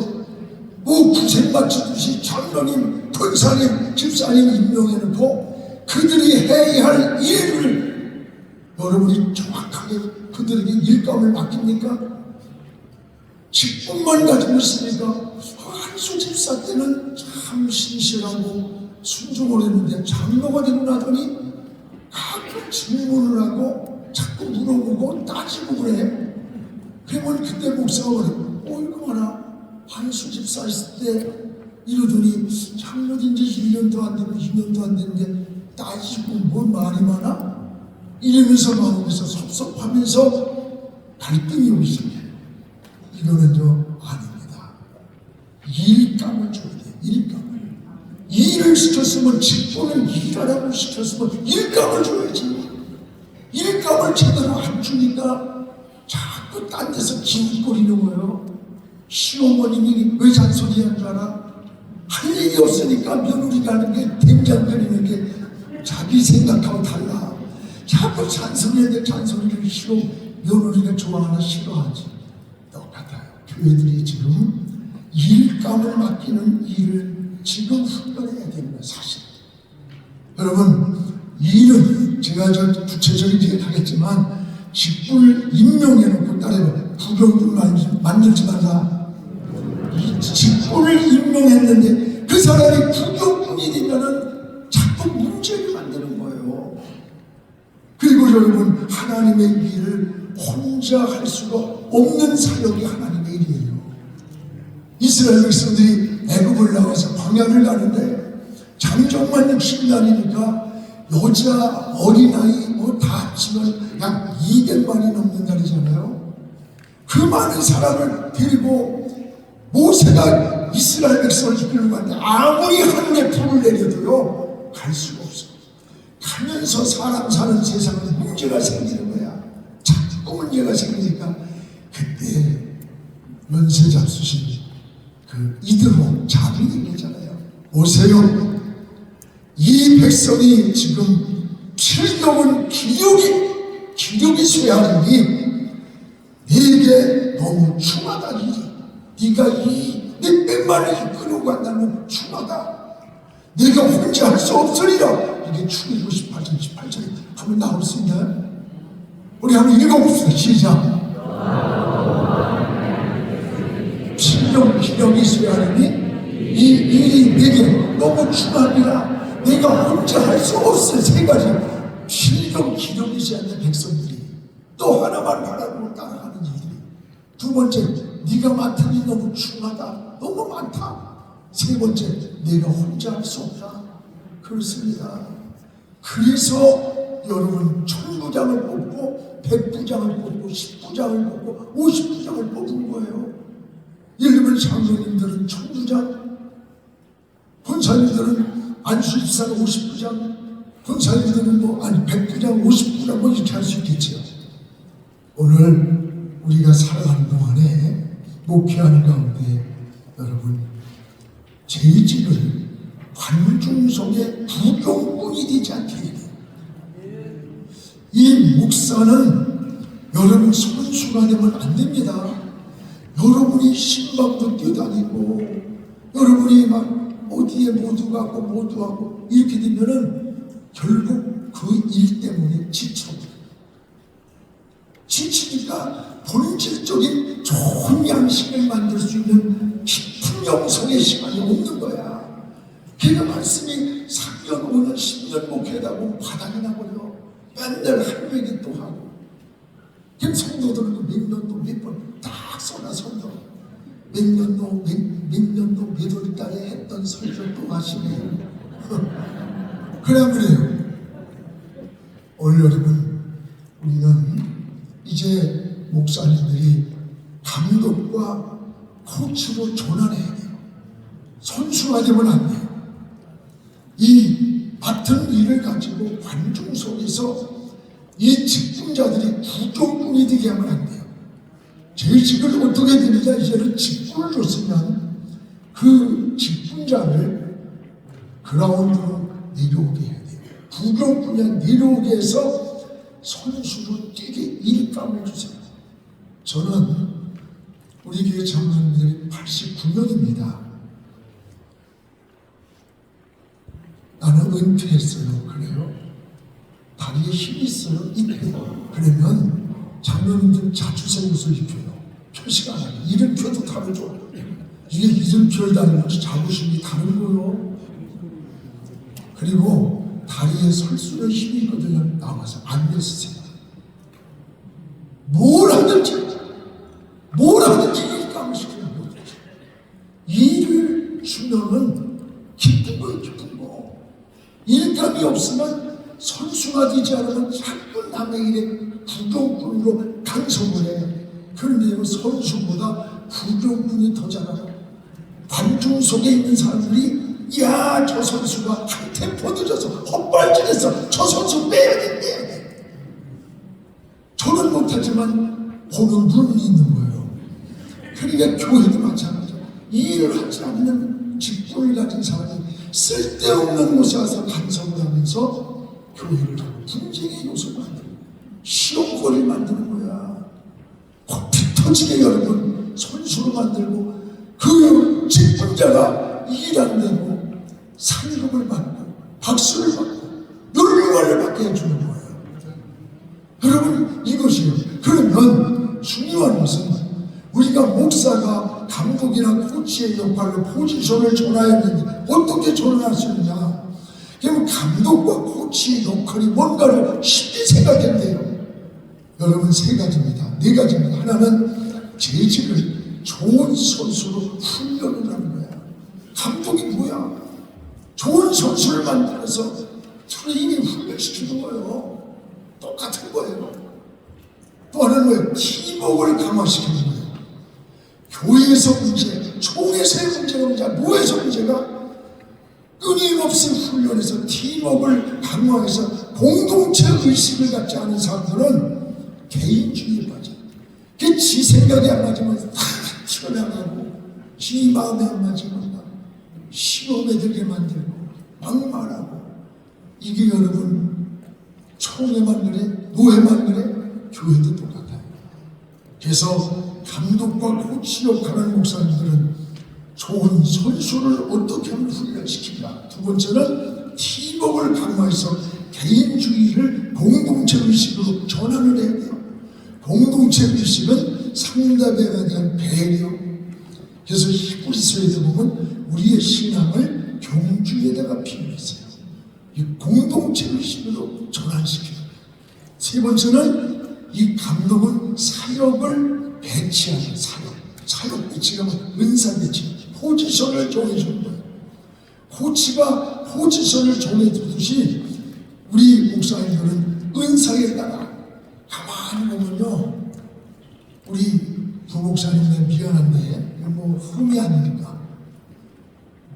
뭐 구색 맞추듯이 장로님, 권사님, 집사님 임명해놓고 그들이 해야 할 일을 여러분이 정확하게 그들에게 일감을 맡깁니까? 직분만 가지고 있으니까 한수 집사 때는 참 신실하고 순종을 했는데 장로가 되고 나더니 가끔 질문을 하고 자꾸 물어보고 따지고 그래. 그러면 그때 목사가 그래. 이거 봐라. 한수 집사 있을 때 이러더니 장로된 지 1년도 안 되고 2년도 안 됐는데 따지고 뭐 말이 많아? 이러면서 마음에서 섭섭하면서 갈등이 오기 시작해요. 이거는 아닙니다. 일감을 줘야 돼요. 일감을. 일을 시켰으면 직분을 일하라고 시켰으면 일감을 줘야지. 일감을 제대로 안 주니까 자꾸 딴 데서 기웃거리는 거예요. 시어머님이 왜 잔소리한 줄 알아? 할 일이 없으니까 며느리가 하는 게 된장거리는 게 자기 생각하고 달라. 자꾸 잔소리하는데 잔소리를 싫어. 며느리가 좋아하나 싫어하지. 똑같아요. 교회들이 지금 일감을 맡기는 일을 지금 훈련해야 되는 거예요. 사실. 여러분 일은 제가 구체적인 얘기를 하겠지만 직분을 임명해놓고 따라해봐. 부병들 만들지 말라. 이 직분을 임명했는데 그 사람이 부병꾼이 되면은 자꾸 문제를 만드는 거예요. 그리고 여러분 하나님의 일을 혼자 할 수가 없는 사역이 하나님의 일이에요. 이스라엘 백성들이 애굽을 나와서 광야를 가는데 장정만 60날이니까 여자, 어린아이 뭐 다 합치면 약 200만이 넘는 날이잖아요. 그 많은 사람을 데리고 모세가 이스라엘 백성을 이끌고 갔는데 아무리 하늘에 불을 내려도요 갈 수가 없어. 가면서 사람 사는 세상은 문제가 생기는 거야. 자꾸 문제가 생기니까 그때 연세 잡수신 그 이드로 자비 얘기잖아요. 오세요. 이 백성이 지금 7년은 기력이 쇠하니 네게 너무 충하다. 네가 이 몇백만을 이끌고 간다면 충하다. 네가 혼자 할 수 없으리라. 이게 출애굽 18장 18절에 한번 나올 수 있나요? 우리 한번 읽어봅시다. 시작. 7년 기력이 쇠하니 이 일이 내게 너무 충합니다. 내가 혼자 할 수 없어. 세 가지. 7년 기력이 쇠하는 백성들이 또 하나만 바라보고 따라가는 일들이. 두 번째, 네가 맡은 일 너무 충하다. 너무 많다. 세 번째, 내가 혼자 할 수 없다. 그렇습니다. 그래서 여러분 천부장을 뽑고 100부장을 뽑고 10부장을 뽑고 50부장을 뽑은 거예요. 예를 들면 장로님들은 천부장, 권사님들은 안수집사는 50부장, 권사님들은 뭐 아니 100부장, 50부장 뭐 이렇게 할 수 있겠죠. 오늘 우리가 살아가는 동안에 목회하는 가운데 여러분 재직을 관중 속에 부종꾼이 되지 않게 해야 돼요. 이 목사는 여러분 선수가 되면 안 됩니다. 여러분이 신방도 뛰어다니고 여러분이 막 어디에 모두 가고 이렇게 되면은 결국 그 일 때문에 지치니까 본질적인 좋은 양식을 만들 수 있는 깊은 영성의 시간이 없는 거야. 그러니까 말씀이 3년, 5년, 10년 목회하다 보면 바닥이 나버려. 맨날 할 얘기 또 하고. 그럼 성도들은 몇 년도 몇 번 딱 쏘나 설교. 몇 년도 몇 월 달에 했던 설교 또 하시네요. 그래요. 오늘 여러분 우리는 이제 목사님들이 감독과 코치로 전환해야 돼요. 선수가 되면 안 돼요. 이 맡은 일을 가지고 관중 속에서 이 직분자들이 부종꾼이 되게 하면 안 돼요. 재직을 어떻게 되느냐, 이제는 직분을 줬으면 그 직분자를 그라운드로 내려오게 해야 돼요. 부종꾼이 내려오게 해서 선수로 뛰게 일감을 주세요. 저는 우리 교회 장로님들이 89명입니다. 나는 은퇴했어요. 그래요? 다리에 힘이 있어요? 있대요. 그러면 장로님들 자주세우서 입혀요. 표시가 안 나요. 이름표도 다르죠. 이게 이름표를 다는 것이 자부심이 다른 거요. 그리고 다리에 설 수는 힘이 있거든요. 나와서 앉으세요. 뭘 하든지 일감을 시키는 거죠. 일을 주면은 기쁜 거. 일감이 없으면 선수가 되지 않으면 자꾸 남의 일에 부종꾼으로 간섭을 해. 그런데 선수보다 부종꾼이 더 잘하죠. 관중 속에 있는 사람들이 야, 저 선수가 한 템포 늦어서 헛발질해서 저 선수 빼야 돼. 저는 못하지만 보는 눈이 있는 거예요. 그러니까 교회도 마찬가지죠. 일을 하지 않는 직분을 가진 사람이 쓸데없는 곳에 와서 간섭을 하면서 교회를 하고 분쟁의 요소를 만들고 시험거리를 만드는 거야. 피 터지게 여러분 선수로 만들고 그 직분자가 일 안 되고 상급을 받고 박수를 받고 놀림을 받게 해주는 거예요. 여러분 이것이요. 그러면 중요한 것은 우리가 목사가 감독이나 코치의 역할로 포지션을 전화했는데 어떻게 전환할 수 있느냐. 그러면 감독과 코치의 역할이 뭔가를 쉽게 생각해야 돼요. 여러분 세 가지입니다. 네 가지입니다. 하나는 재직을 좋은 선수로 훈련을 하는 거야. 감독이 뭐야? 좋은 좋은 선수를 만들어서 트레이닝 훈련시키는 거예요. 똑같은 거예요. 또 하나는 뭐예요? 팀워크를 강화시키는 거예요. 교회에서 문제, 총에서의 문제가 문제야. 뭐에서 문제가? 끊임없이 훈련해서 팀워크를 강화해서 공동체 의식을 갖지 않은 사람들은 개인주의에 빠져. 그 지 생각이 안 맞으면 다 튀어나가고, 지 마음에 안 맞으면 시험에 들게 만들고 막말하고. 이게 여러분 총회만 그래, 노회만 그래, 교회도 똑같아요. 그래서 감독과 코치 역할을 목사님들은 좋은 선수를 어떻게 하면 훈련시킨다. 두 번째는 팀워크를 강화해서 개인주의를 공동체 의식으로 전환을 해야 돼요. 공동체 의식은 상대방에 대한 배려. 그래서 히브리서에도 보면 우리의 신앙을 경주에다가 비유했어요. 이 공동체 의식으로 전환시켜요. 세 번째는 이 감독은 사역을 배치하는 사역 배치가 은사 배치, 포지션을 정해주는 거예요. 코치가 포지션을 정해주듯이 우리 목사님들은 은사에 따라 가만히 보면요, 우리 부목사님들 미안한데 뭐 흠이 아니니까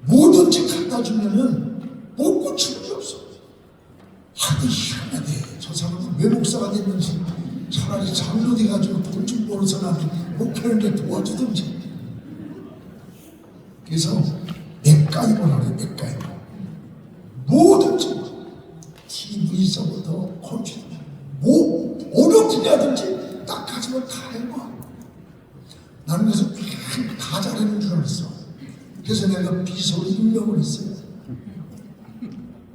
뭐든지 갖다 주면은 못 고치는 게 없어. 하도 희한하네. 저 사람은 왜 목사가 됐는지 차라리 장로 돼가지고 돈 좀 벌어서 나한테 목회하는데 도와주든지. 그래서 맥가이버라고 해요. 맥가이버. 뭐든지 TV서부터 컴퓨터 뭐 어느 분야든지 딱 가지면 다 해봐. 나는 그래서 다 잘하는 줄 알았어. 그래서 내가 비서로 임명을 했어요.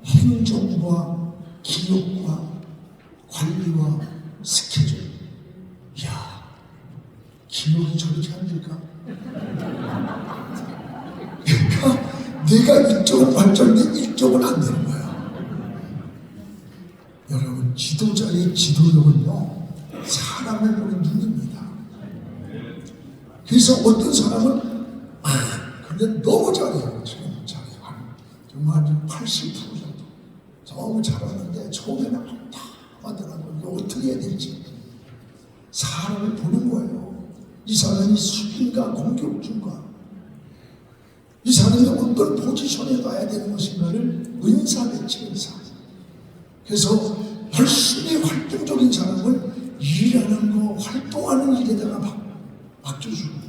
행정과 기록과 관리와 스케줄. 이야, 기록이 저렇게 안 될까? 그러니까 내가 이쪽은 발전돼 이쪽은 안 되는 거야. 여러분, 지도자의 지도력은요, 사람을 보는 눈입니다. 그래서 어떤 사람은 근데 너무 잘해요. 지금 잘해요. 정말 80% 정도 너무 잘하는데 처음에는 답답하더라고요. 이거 어떻게 해야 될지. 사람을 보는 거예요. 이 사람이 수비인가 공격중가, 이 사람이 어떤 포지션에 놔야 되는 것인가를 은사 배치, 은사. 그래서 열심히 활동적인 사람을 일하는 거, 활동하는 일에다가 맡겨주고,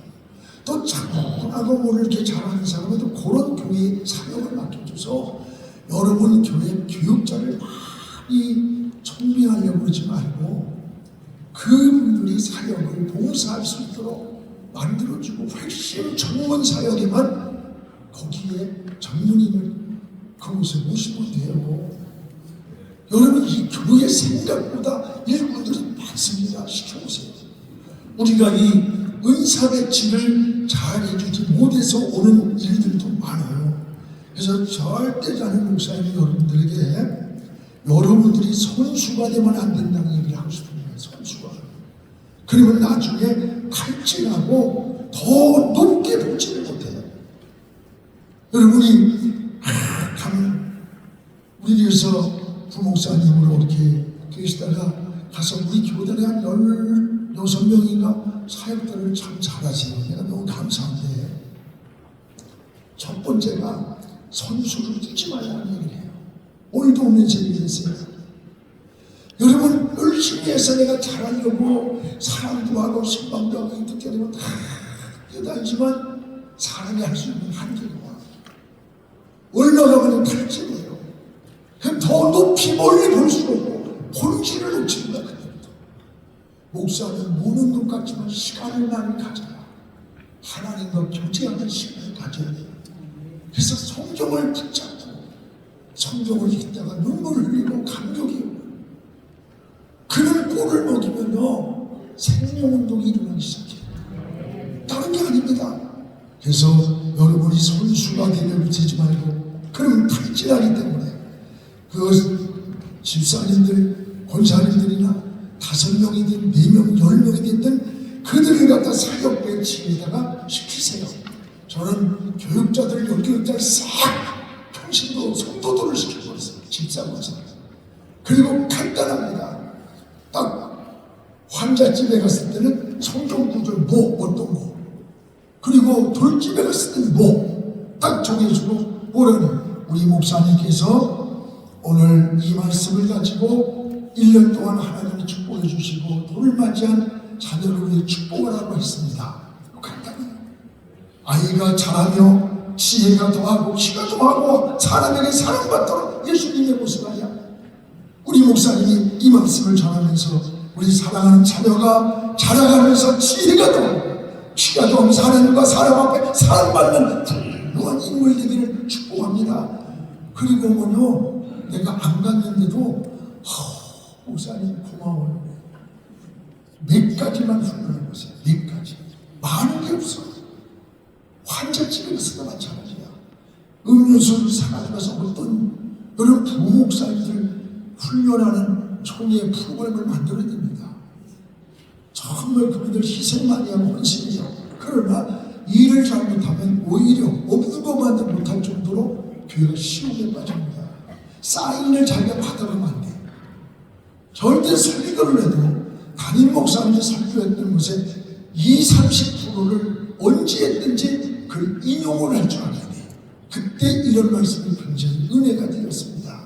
또 차분하고 뭐 이렇게 잘하는 사람은 또 그런 교회에 사역을 맡겨줘서 여러분 교회 교육자를 많이 청빙하려고 그러지 말고 그분들이 사역을 봉사할 수 있도록 만들어주고, 훨씬 전문 사역에만 거기에 전문인을 그곳에 모시면 돼요. 여러분, 이 교회 생각보다 일꾼들이 많습니다. 시켜보세요. 우리가 이 은사 배치를 잘 해주지 못해서 오는 일들도 많아요. 그래서 절대 저는 목사님 여러분들에게 여러분들이 선수가 되면 안 된다는 얘기를 하고 싶은 거예요. 선수가. 그러면 나중에 탈진하고 더 높게 보지를 못해요. 여러분이 우리 교회에서 부목사님으로 이렇게 계시다가 가서 우리 교단에 한 16명인가 사역들을 참 잘하세요. 내가 너무 감사한데, 첫 번째가 선수를 뛰지 말라는 얘기를 해요. 오늘도 오면서 얘기했어요. 여러분, 열심히 해서 내가 잘하려고 사랑도 하고 신방도 하고 이렇게 되면 다 뛰어다니지만 사람이 할 수 있는 한계가 와. 올라가면 탈진해요. 더 높이 멀리 볼수록 본질을 놓치는 거야. 목사는 모는 것 같지만 시간을 많이 가져라. 하나님과 교제하는 시간을 가져야 돼요. 그래서 성경을 붙잡고 성경을 읽다가 눈물을 흘리고 감격이 오고, 그런 꼴을 먹이면요 생명운동이 일어나기 시작해요. 다른 게 아닙니다. 그래서 여러분이 선수가 되려고 되지 말고, 그러면 탈진하기 때문에 그 집사님들, 권사님들이나 5명이든 4명, 10명이 됐든 그들을 갖다 사역 배치에다가 시키세요. 저는 교육자들, 교육자를 싹 평신도 성도 그리고 간단합니다. 딱 환자집에 갔을 때는 성경구절 어떤 거, 그리고 돌집에 갔을 때는 딱 정해주고 뭐라니. 우리 목사님께서 오늘 이 말씀을 가지고 1년 동안 하나님이 축복해 주시고 돌을 맞이한 자녀를 위해 축복하라고 했습니다. 간단해요. 아이가 자라며 지혜가 더하고 키가 더하고 사람에게 사랑받도록 예수님의 모습 아니야. 우리 목사님이 이 말씀을 전하면서 우리 사랑하는 자녀가 자라가면서 지혜가 더하고 키가 더하고 하나님과 사람 앞에 사랑받는 훌륭한 인물 되기를 축복합니다. 그리고 뭐요, 내가 안 갔는데도 목사님 고마워요. 몇 가지만 훌륭해 보세요. 몇 가지. 많은 게 없어. 환자집에 가서도 마찬가지야. 음료수를 사가져가서 어떤 여러분 부목사님들 훈련하는 총회의 프로그램을 만들어야 됩니다. 정말 그분들 희생 많이 하고 헌신해요. 그러나 일을 잘못하면 오히려 없는 것만도 못할 정도로 교회가 시험에 빠집니다. 사인을 자기가 받아가면 안 돼. 절대 설교를 해도 담임 목사님이 설교했던 것에 20-30%를 언제 했든지 그 인용을 할 줄 알아야 돼. 그때 이런 말씀이 굉장히 은혜가 되었습니다.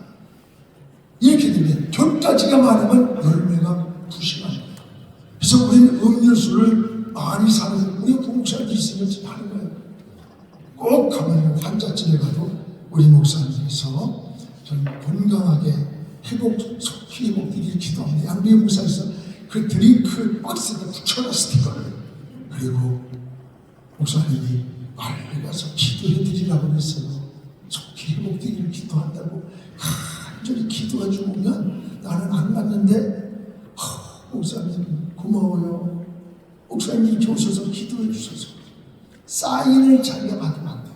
이렇게 되면 곁가지가 많으면 열매가 부실합니다. 그래서 우리는 음료수를 많이 사는 우리 부목사님이 있으면 하는 거예요. 꼭 가면 환자집에 가도 우리 목사님께서 좀 건강하게 속히 회복되기를 기도합니다. 양비 목사에서 그 드링크 박스에 붙여라 스티커를. 그리고 목사님이 말려가서 기도해 드리라고 했어요. 속히 회복되기를 기도한다고 간절히 기도해 주면 나는 안 갔는데 목사님 고마워요. 목사님 이렇게 오셔서 기도해 주셔서 사인을 자기가 받으면 안 돼요.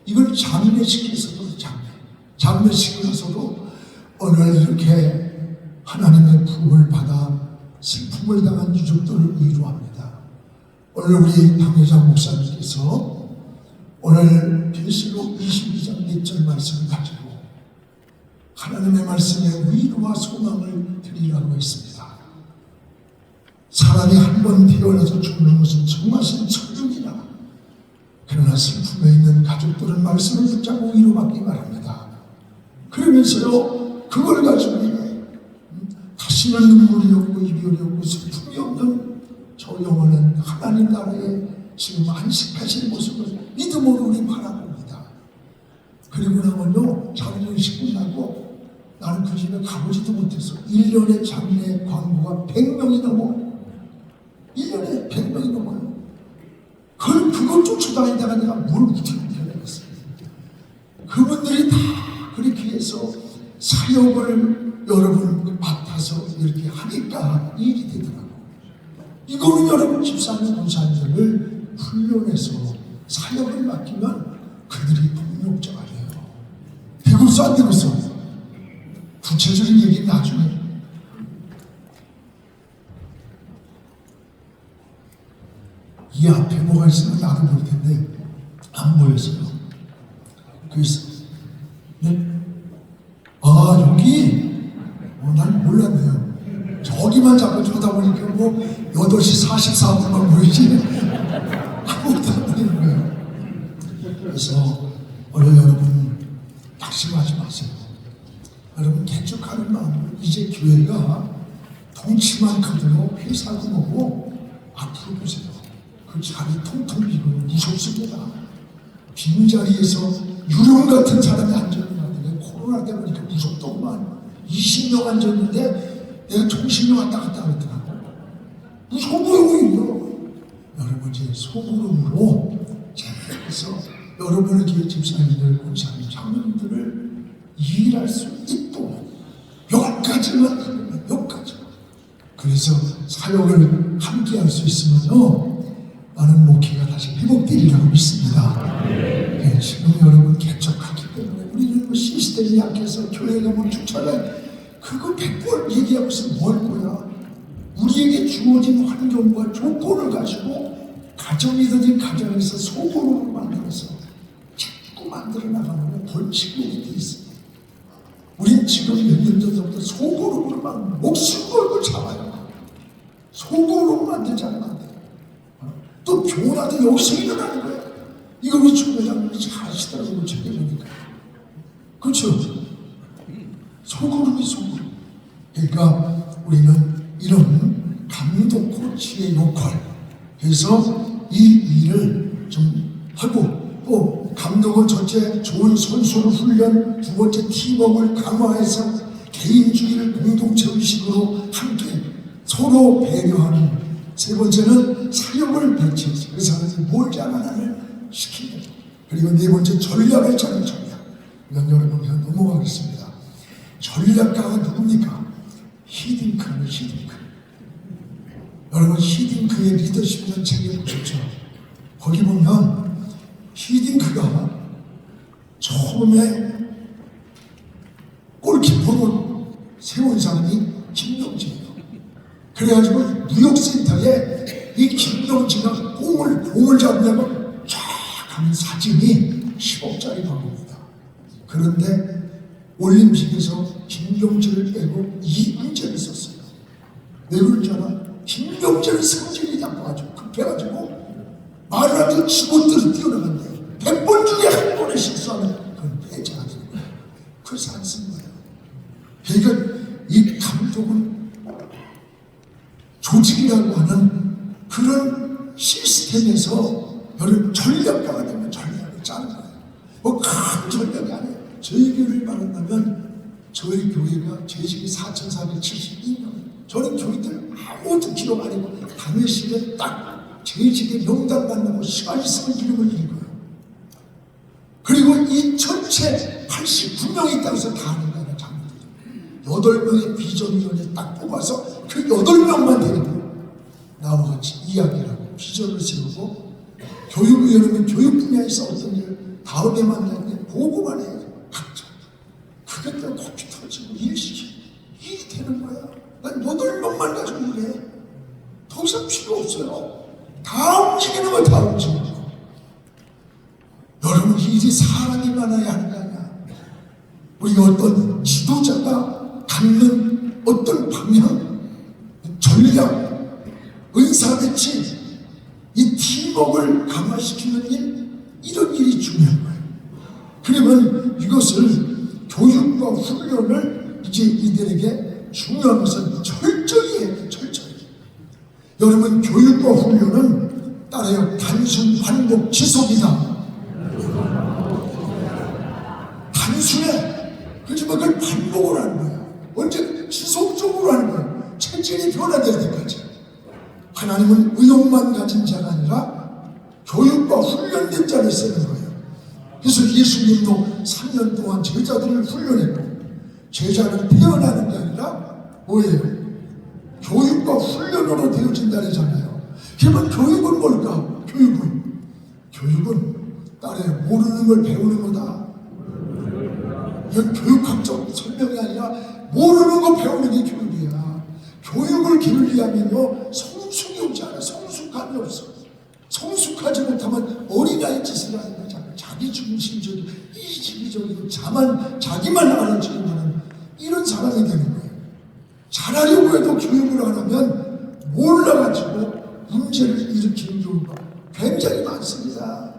이걸 장례식에서도 장례식에서도 오늘 이렇게 하나님의 부흥을 받아 슬픔을 당한 유족들을 위로합니다. 오늘 우리 당회장 목사님께서 오늘 계시록 22장 4절 말씀을 가지고 하나님의 말씀에 위로와 소망을 드리라고 했습니다. 사람이 한 번 태어나서 죽는 것은 정말은 천국이라. 그러나 슬픔에 있는 가족들은 말씀을 붙잡고 위로받기 바랍니다. 그러면서요, 그걸 가지고 다시는 눈물이 없고 이별이 없고 슬픔이 없는 저 영혼은 하나님 나라에 지금 안식하신 모습을 믿음으로 우리 바라봅니다. 그리고 나면요, 장례식 끝나고 나는 그 집에 가보지도 못해서 1년에 장례 광고가 100명이 넘어요. 1년에 100명이 넘어요. 그걸 쫓아다니다가 내가 뭘 어떻게 해야겠어요. 그분들이 다 그렇게 해서 사역을 여러분 맡아서 이렇게 하니까 일이 되더라고요. 이거는 여러분 집사님, 권사님들을 훈련해서 사역을 맡기면 그들이 동력자가 돼요. 되고서 안 되고서 구체적인 얘기는 나중에. 이 앞에 뭐가 있으면 나도 볼 텐데 안 보였어요. 그래서 네? 아 여기 난 몰랐네요. 저기만 자꾸 쳐다보니까 뭐 8시 44분만 보이지 아무것도 안 보이는 거예요. 그래서 오늘 여러분 낙심하지 마세요. 여러분 개척하는 마음으로 이제 교회가 덩치만 크도록 회사도 뭐고 앞으로 보세요. 그 자리 통통 비고 무섭습니다. 빈자리에서 유령 같은 사람이 앉아있는데 코로나 때 보니까 무섭더구만. 20명 앉았는데 내가 정신력 왔다 갔다 하더라고. 무서워요 오히려. 여러분 이제 소그룹으로 잘해서 여러분의 교회 집사님들, 권사님, 장로님들을 일할 수 있도록 여기까지만. 그래서 사역을 함께 할 수 있으면요 많은 목회가 다시 회복되리라고 믿습니다. 네, 지금 여러분 개척하기 때문에 우리는 뭐 시스템이 약해서 교회가 뭐 추천해 그거 100번 얘기하고 있으면 뭘 거야. 우리에게 주어진 환경과 조건을 가지고 가정이든지 가정에서 소그룹을 만들어서 자꾸 만들어 나가면 벌칙이 돼 있습니다. 우린 지금 몇 년 전부터 소고름으로 막 목숨 걸고 잡아요. 소고름으로 만들자면 안 돼요. 또 변화도 여기서 일어나는 거예요. 이거 우리 주회장님이 잘 하시더라고요. 책임이니까. 그렇죠? 소고름이 소고름. 그러니까 우리는 이런 감독 코치의 역할 해서 이 일을 좀 하고, 또 감독은 첫째 좋은 선수를 훈련, 두 번째 팀워크를 강화해서 개인주의를 공동체 의식으로 함께 서로 배려하는, 세 번째는 사역을 배치해서 그 사람이 뭘 잘하나를 시키는, 그리고 네 번째 전략을 짜는 전략. 이건 여러분 그냥 넘어가겠습니다. 전략가가 누굽니까? 히딩크는 히딩크. 여러분 히딩크의 리더십이라는 책을 보셨죠? 거기 보면 히딩크가 처음에 골키퍼로 세운 사람이 김동진이에요. 그래가지고 뉴욕센터에 이 김동진가 공을 잡으려고 쫙 하는 사진이 10억짜리 광고입니다. 그런데 올림픽에서 김동진을 빼고 이은재를 썼어요. 왜 그런지 알아? 김동진의 성질이 나빠가지고 급해가지고 말을 하면 기본대로 뛰어나간대요. 100번 중에 한 번에 실수하면 그건 배제하는 거예요. 그래서 안 쓴 거예요. 그러니까 이 감독은 조직이라고 하는 그런 시스템에서 여러분 전략가가 되면 전략을 짜는 거예요. 뭐 큰 전략이 아니에요. 저희 교회를 말한다면 저희 교회가 재직이 4,472명. 저는 교회들 아무것도 기록 안 하고 당일실에 딱 재직의 명단 만나고 시간 있으면 기록을 읽어요. 그리고 이 전체 89명이 있다고 해서 다 하는 거예요. 장로들 8명의 비전위원회 딱 뽑아서 그 8명만 되는 거예요. 나와 같이 이야기를 하고 비전을 세우고, 교육위원회는 교육 분야에서 어떤 일 다음에 만나는데 보고만 해요. 각자. 그것 때문에 코피 터지고 일시키고 일이 되는 거야. 난 8명만 가지고 일해. 더 이상 필요 없어요. 다 움직이는 거 다 움직이는 거. 여러분 일이 사람이 많아야 하는 거 아니야. 우리가 어떤 지도자가 갖는 어떤 방향, 전략, 의사배치, 이 팀워크를 강화시키는 일, 이런 일이 중요한 거예요. 그러면 이것을 교육과 훈련을 이제 이들에게 중요한 것은 철저히 해요. 철저히. 여러분 교육과 훈련은 따라요. 단순 반복 지속이다. 단순해. 그렇지만 그걸 반복을 하는 거야. 언제 지속적으로 하는 거야. 체질이 변화될 때까지. 하나님은 의욕만 가진 자가 아니라 교육과 훈련된 자를 쓰는 거예요. 그래서 예수님도 3년 동안 제자들을 훈련했고, 제자는 태어나는 게 아니라 뭐예요? 교육과 훈련으로 되어진다잖아요. 그러면 교육은 뭘까? 교육은 딸의 모르는 걸 배우는 거다. 이건 교육학적 설명이 아니라 모르는 거 배우는 게 교육이야. 교육을 기르려면요 성숙이 없지 않아. 성숙함이 없어. 성숙하지 못하면 어린아이 짓을 하는 거잖아. 자기 중심적이고 이기적이고 자기만 아는 척하는 이런 사람이 되는 거예요. 잘하려고 해도 교육을 안 하면 몰라가지고 문제를 일으키는 경우가 굉장히 많습니다.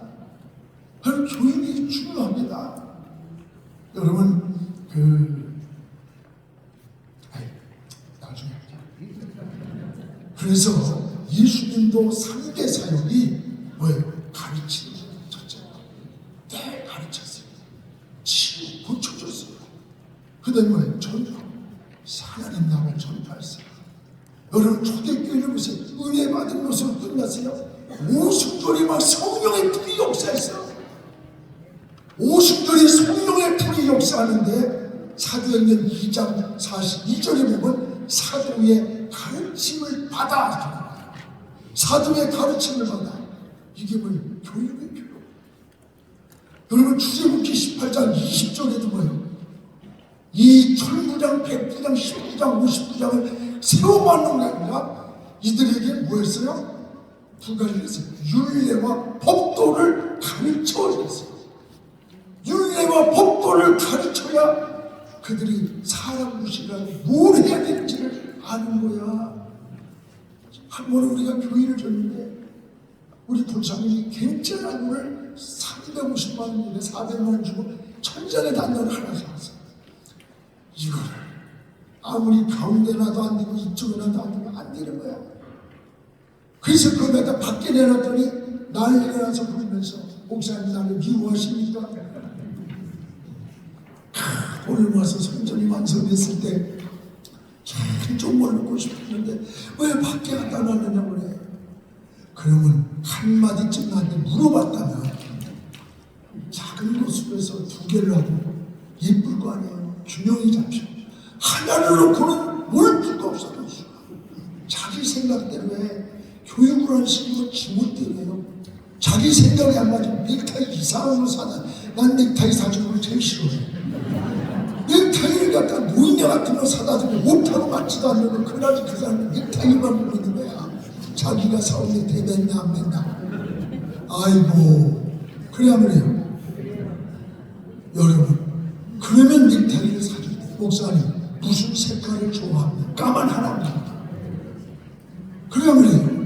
그럼 교육이 중요합니다. 여러분 나중에 그래서 예수님도 3대 사역이 뭐예요? 가르치는 거예요. 첫째, 늘 가르쳤어요. 치유, 고쳐줬어요. 그 다음에 뭐예요? 전파. 하나님 나라를 전파했어요. 여러분 초대교회를 보세요. 은혜 받은 것으로 끝났어요. 오순절이 막 성령의 불이 역사했어요. 오순절이 성령의 불이 역사하는데 사도행전 2장 42절에 보면 사도의 가르침을 받아. 사도의 가르침을 받아. 이게 뭐예요? 교육의 필요. 여러분 출애굽기 18장 20절에도 뭐예요? 이 천부장, 백부장, 십부장, 50부장을 세워받는 게 아니라 이들에게 뭐였어요? 두 가지를 했어요. 율례와 법도를 가르쳐 줬어요. 율례와 법도를 가르쳐야 그들이 사람 무시라고 뭘 해야 될지를 아는 거야. 한 번은 우리가 교회를 줬는데 우리 불사님이 괜찮은 물을 350만 원인데 400만 원 주고 천장에 단장을 하나 샀어. 이거를 아무리 가운데 놔도 안 되고 이쪽에 놔도 안 되면 안 되는 거야. 그래서 그걸 밖에 내놨더니 난리가 나서 부르면서 목사님 나를 미워하십니까? 오늘 와서 성전이 완성됐을 때 좀 먹고 싶었는데 왜 밖에 갖다 놨느냐고 그래. 그러면 한마디쯤 나한테 물어봤다면 작은 모습에서 2개를 하고 예쁠 거 아니에요. 균형이 잡혀. 하나를 놓고는 뭘 필요 없어. 자기 생각대로 해. 교육을 하는 식으로 지못대로 해요. 자기 생각이 안 맞으면 넥타이 이상한 거 사다. 난 넥타이 사주는 걸 제일 싫어해. 넥타이를 갖다 노인네 같은 거 사다 주고 옷하고 맞지도 않는 거 그러지 그 사람은 넥타이만 보고 있는 거야. 자기가 사온 넥타이 맨날 안 맨날. 아이고 그래야 해요. 여러분 그러면 넥타이를 사줄 때 목사님 무슨 색깔을 좋아합니까? 까만 하나입니다. 그래야 해요.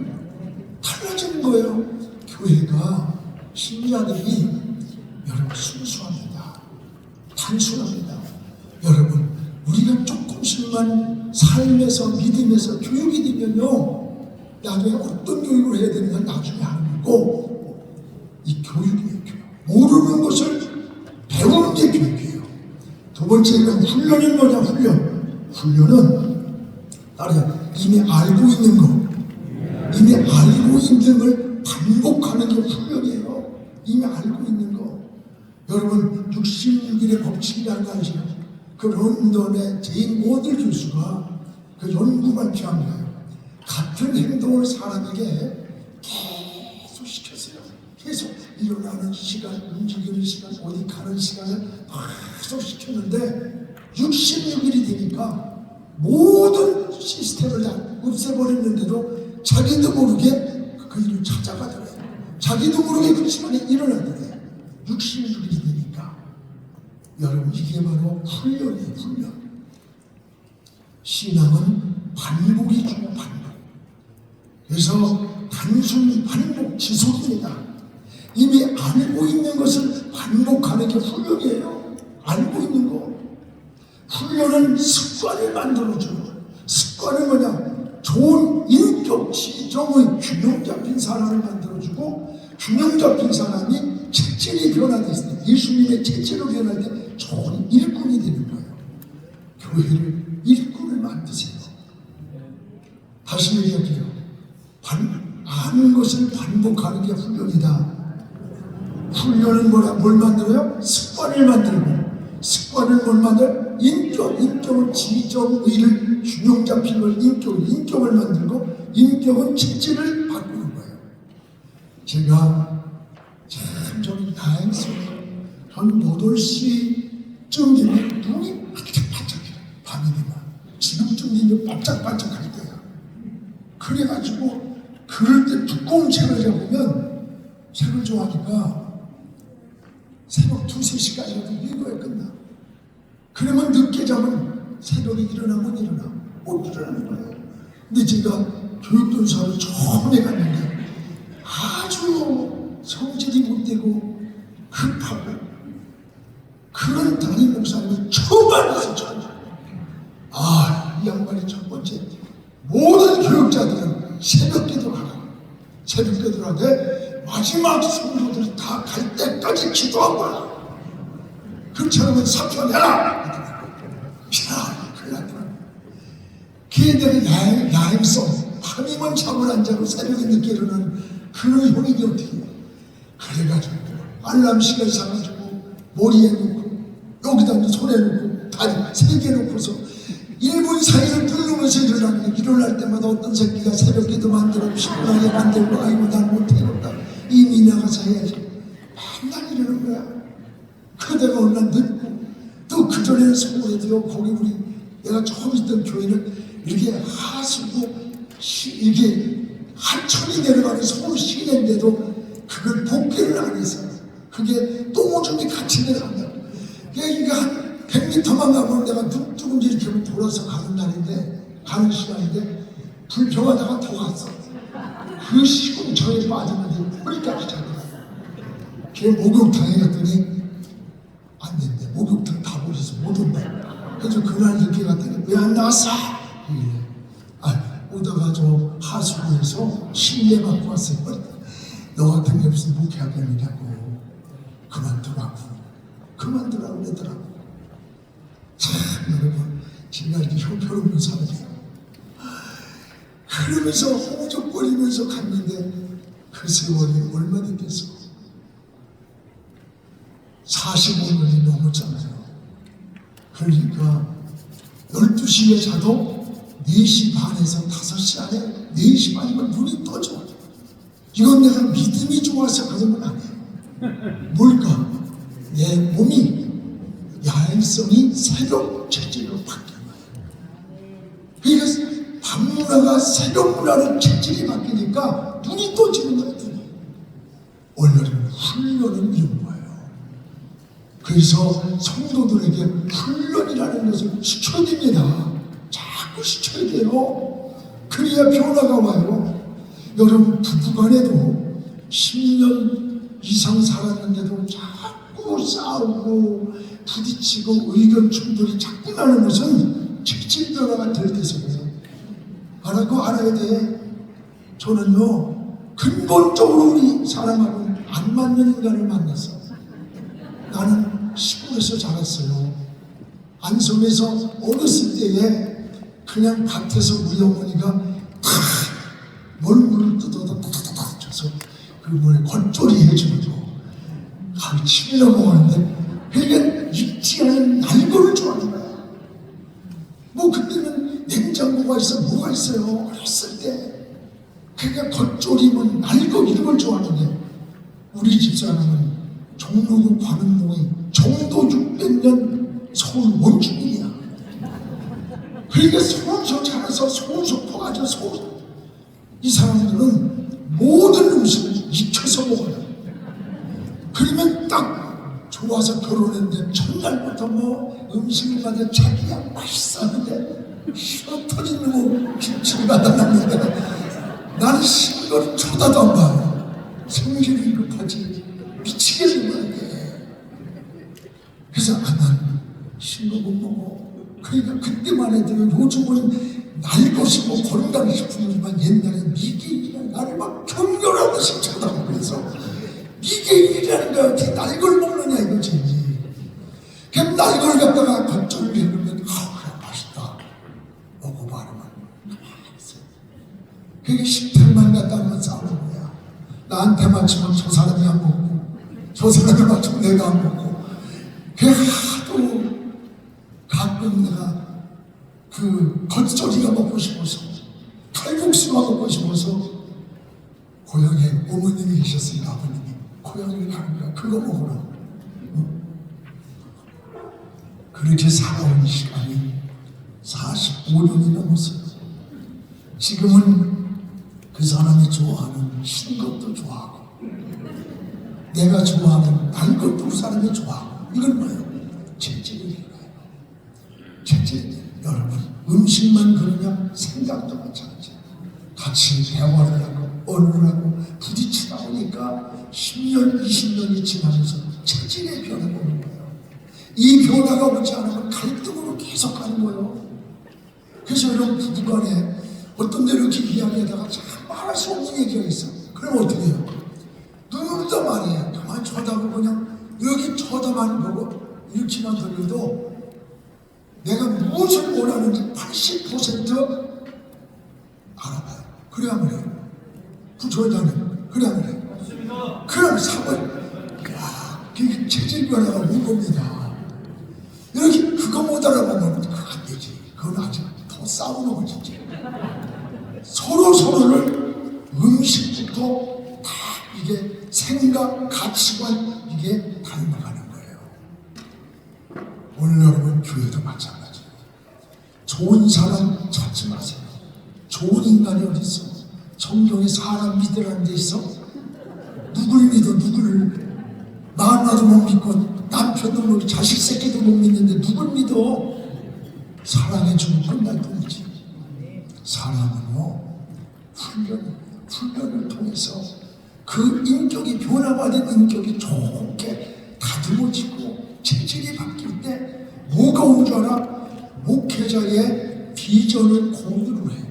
달라지는 거예요. 교회가 신자들이 여러분 순수합니다. 단순합니다. 여러분 우리가 조금씩만 삶에서 믿음에서 교육이 되면요 나중에 어떤 교육을 해야 되느냐 나중에 하는 거고 이 교육이에요. 모르는 것을 배우는 게 교육이에요. 두 번째는 훈련은 뭐냐? 훈련은 따라요. 이미 알고 있는 거 이미 알고 있는 걸 반복하는 게 훈련이에요. 이미 알고 있는 거. 여러분 66일의 법칙이라는 거 아시죠? 그 런던의 제인 모들 교수가 그 연구 발표한 거예요. 같은 행동을 사람에게 계속 시켰어요. 계속 일어나는 시간, 움직이는 시간, 어디 가는 시간을 계속 시켰는데 66일이 되니까 모든 시스템을 다 없애버렸는데도 자기도 모르게 그 일을 찾아가더래요. 자기도 모르게 그 시간에 일어나더래요. 66일이 되니까. 여러분 이게 바로 훈련이에요. 훈련. 신앙은 반복이 중요해요. 반복. 그래서 단순 반복 지속입니다. 이미 알고 있는 것을 반복하는 게 훈련이에요. 알고 있는 거. 훈련은 습관을 만들어줘요. 습관은 뭐냐? 좋은 인격, 지정의 균형 잡힌 사람을 만들어주고 균형 잡힌 사람이 체질이 변화됐을 때 예수님의 체질로 변할 때 좋은 일꾼이 되는 거예요. 교회를 일꾼을 만드세요. 다시 얘기할게요. 아는 것을 반복하는 게 훈련이다. 훈련은 뭘 만들어요? 습관을 만들고 습관을 뭘 만들어요? 인격은 지정의를 균형 잡힌 걸 인격을 만들고 인격은 체질을 바꾸는 거예요. 제가 참 저는 다행스러워요. 한 8시쯤 되면 눈이 반짝반짝해요. 밤이 되면 지금쯤 되면 반짝반짝할 때야. 그래가지고 그럴 때 두꺼운 책을 잡으면 책을 좋아하니까 새벽 2, 3시까지라도 읽어야 끝나. 그러면 늦게 자면 새벽에 일어나면 못 일어나는 거예요. 근데 제가 교육전사를 처음에 갔는데 아주 성질이 못되고 급하고 그런 담임 목사님을 처음 만났어요. 이 양반이 첫 번째 모든 교육자들은 새벽 기도를 하라. 새벽 기도를 하되 마지막 성도들이 다 갈 때까지 기도하고 그렇지 않으면 사표내라. 큰일 났더라. 그에 대한 야행성 밤이면 잠을 안 자고 새벽에 늦게 일어나는 그런 형이니 어떻게 해요. 그래가지고 알람 시간 사가지고 머리에 놓고 여기다 손에 놓고 다리 3개 놓고서 1분 사이를 누르면서 일어날 때마다 어떤 새끼가 새벽 기도 만들고 시원하게 만들고 아이고 난 못해놓다 이미 나가서 해야지 맨날 이러는 거야. 그대가 어느 날 늦고 또 그전에는 서울에도요 거기 우리 내가 처음 있던 교회는 이렇게 하수고 이게 하천이 내려가는 서울 시내인데도 그걸 복귀를 안 해서 그게 똥오줌이 같이 내려간다. 이게 한 100m만 가면 내가 눈뜨문지 이렇게 하면 돌아서 가는 날인데, 가는 시간인데, 불평하다가 더 갔어. 그 시궁창에 빠졌는데, 허리까지 잡아. 걔 목욕탕에 갔더니, 안 된대. 목욕탕 다 보셔서 못 온다. 그래서 그날 늦게 갔더니, 왜 안 나왔어? 그래. 오다가 저 하수구에서 신뢰 받고 왔어요. 너 같은 게 무슨 목회하겠느냐고. 그만두라고 그러더라고. 참, 여러분, 제가 이렇게 형편없는 사람이에요. 그러면서 호적거리면서 갔는데 그 세월이 얼마 됐겠어? 45년이 넘었잖아요. 그러니까 12시에 자도 4시 반에서 5시 안에 4시 반이면 눈이 떠져. 이건 내가 믿음이 좋아서 그런 건 아니에요. 뭘까? 내 몸이 야행성이 새로운 체질로 바뀌는 거예요. 그러니까 밤문화가 새로운 문화로 체질이 바뀌니까 눈이 떠지는 거예요. 눈이. 오늘은 훈련을 이룬 거예요. 그래서 성도들에게 훈련이라는 것을 시켜야 됩니다. 자꾸 시켜야 돼요. 그래야 변화가 와요. 여러분 부부간에도 10년 이상 살았는데도 자꾸 싸우고 부딪히고 의견 충돌이 자꾸 나는 것은 체질 변화가 될 때서 그래요. 알아야 돼. 저는요 근본적으로 우리 사람하고 안 맞는 인간을 만났어. 나는 시골에서 자랐어요. 안성에서 어렸을 때에 그냥 밭에서 우리 어머니가 물을 뜯어서 탁탁탁 쳐서 그 뭐에 겉절이 해주는 거. 침이 넘어가는데 그러니까 익지 않은 날거를 좋아하는 거야. 뭐 그때는 냉장고가 있어 뭐가 있어요. 어렸을 때. 그러니까 겉절이면 날거 이런 걸 좋아하는데 우리 집사람은 종로구 관음동이 정도 600년 서울 원주민이야. 그러니까 서울서 자라서 서울서 커가지고 서울. 이 사람들은 모든 음식을 익혀서 먹어요. 그러면 딱 좋아서 결혼했는데 첫날부터 뭐 음식을 받아 자기야 맛있었는데 혀 터지는 거 김치를 갖다 놨는데 나는 신거를 쳐다도 안 봐요. 성질이 급하지 미치겠는 거야 이게. 그래서 난 신거 못 먹어. 그러니까 그때만 해도 요즘은 날 것이 뭐 건강식품이지만 옛날에 미개인이랑 나를 막 경멸하듯이 쳐다보고 그래서 미개인이라는 거 어떻게 날 걸 먹느냐 이거지. 그럼 날 걸 갖다가 겉절을 해놓으면 그래 맛있다 먹어봐 그러면 가만히 있어. 그게 10편만 갖다 하면 싸우는 거야. 나한테 맞추면 저 사람이 안 먹고 저 사람이 맞추면 내가 안 먹고. 그래 하도 가끔 내가 그 겉절이가 먹고 싶어서 칼국수가 먹고 싶어서 고향에 어머님이 계셨으니까 아버님이 고향에 가는 거야. 그거 먹으라. 그렇게 살아온 시간이 45년이 넘었어요. 지금은 그 사람이 좋아하는 신것도 좋아하고 내가 좋아하는 날 것도 그 사람이 좋아하고. 이건 뭐예요? 체질이 거예요. 체질이. 여러분 음식만 그러냐? 생각도 마찬가지야. 같이 대화를 하고 언어를 하고 부딪히다 보니까 10년 20년이 지나면서 체질의 변화가 오는 거예요. 이 변화가 오지 않으면 갈등으로 계속 가는 거예요. 그래서 여러분 부부간에 어떤 데 이렇게 이야기하다가 참 말할 수 없는 얘기가 있어. 그럼 어떻게 해요? 눈으로 다 말이에요. 가만히 쳐다보고 그냥 여기 쳐다만 보고 이렇게만 돌려도 내가 무엇을 원하는지 80% 알아봐요. 그래야 그래. 부처장님 그래야 그래. 그럼 3월 그게 체질 변화가 온 겁니다. 이렇게 그거 못 알아보면 그거 안 되지. 그건 아직 더 싸우는 거지. 서로를 음식부터 다 이게 생각, 가치관 이게 닮아가는 거예요. 오늘 여러분 교회도 마찬가지예요. 좋은 사람 찾지 마세요. 좋은 인간이 어디 있어? 성경에 사람 믿으라는 데 있어? 누굴 믿어? 누구를? 마누라도 못 믿고 남편도 못 믿고 자식 새끼도 못 믿는데 누굴 사랑해주고 끝날 뿐이지. 사랑은요, 훈련을 통해서 그 인격이 변화받은 인격이 좋게 다듬어지고 체질이 바뀔 때 뭐가 온 줄 알아? 목회자의 비전을 공유를 해.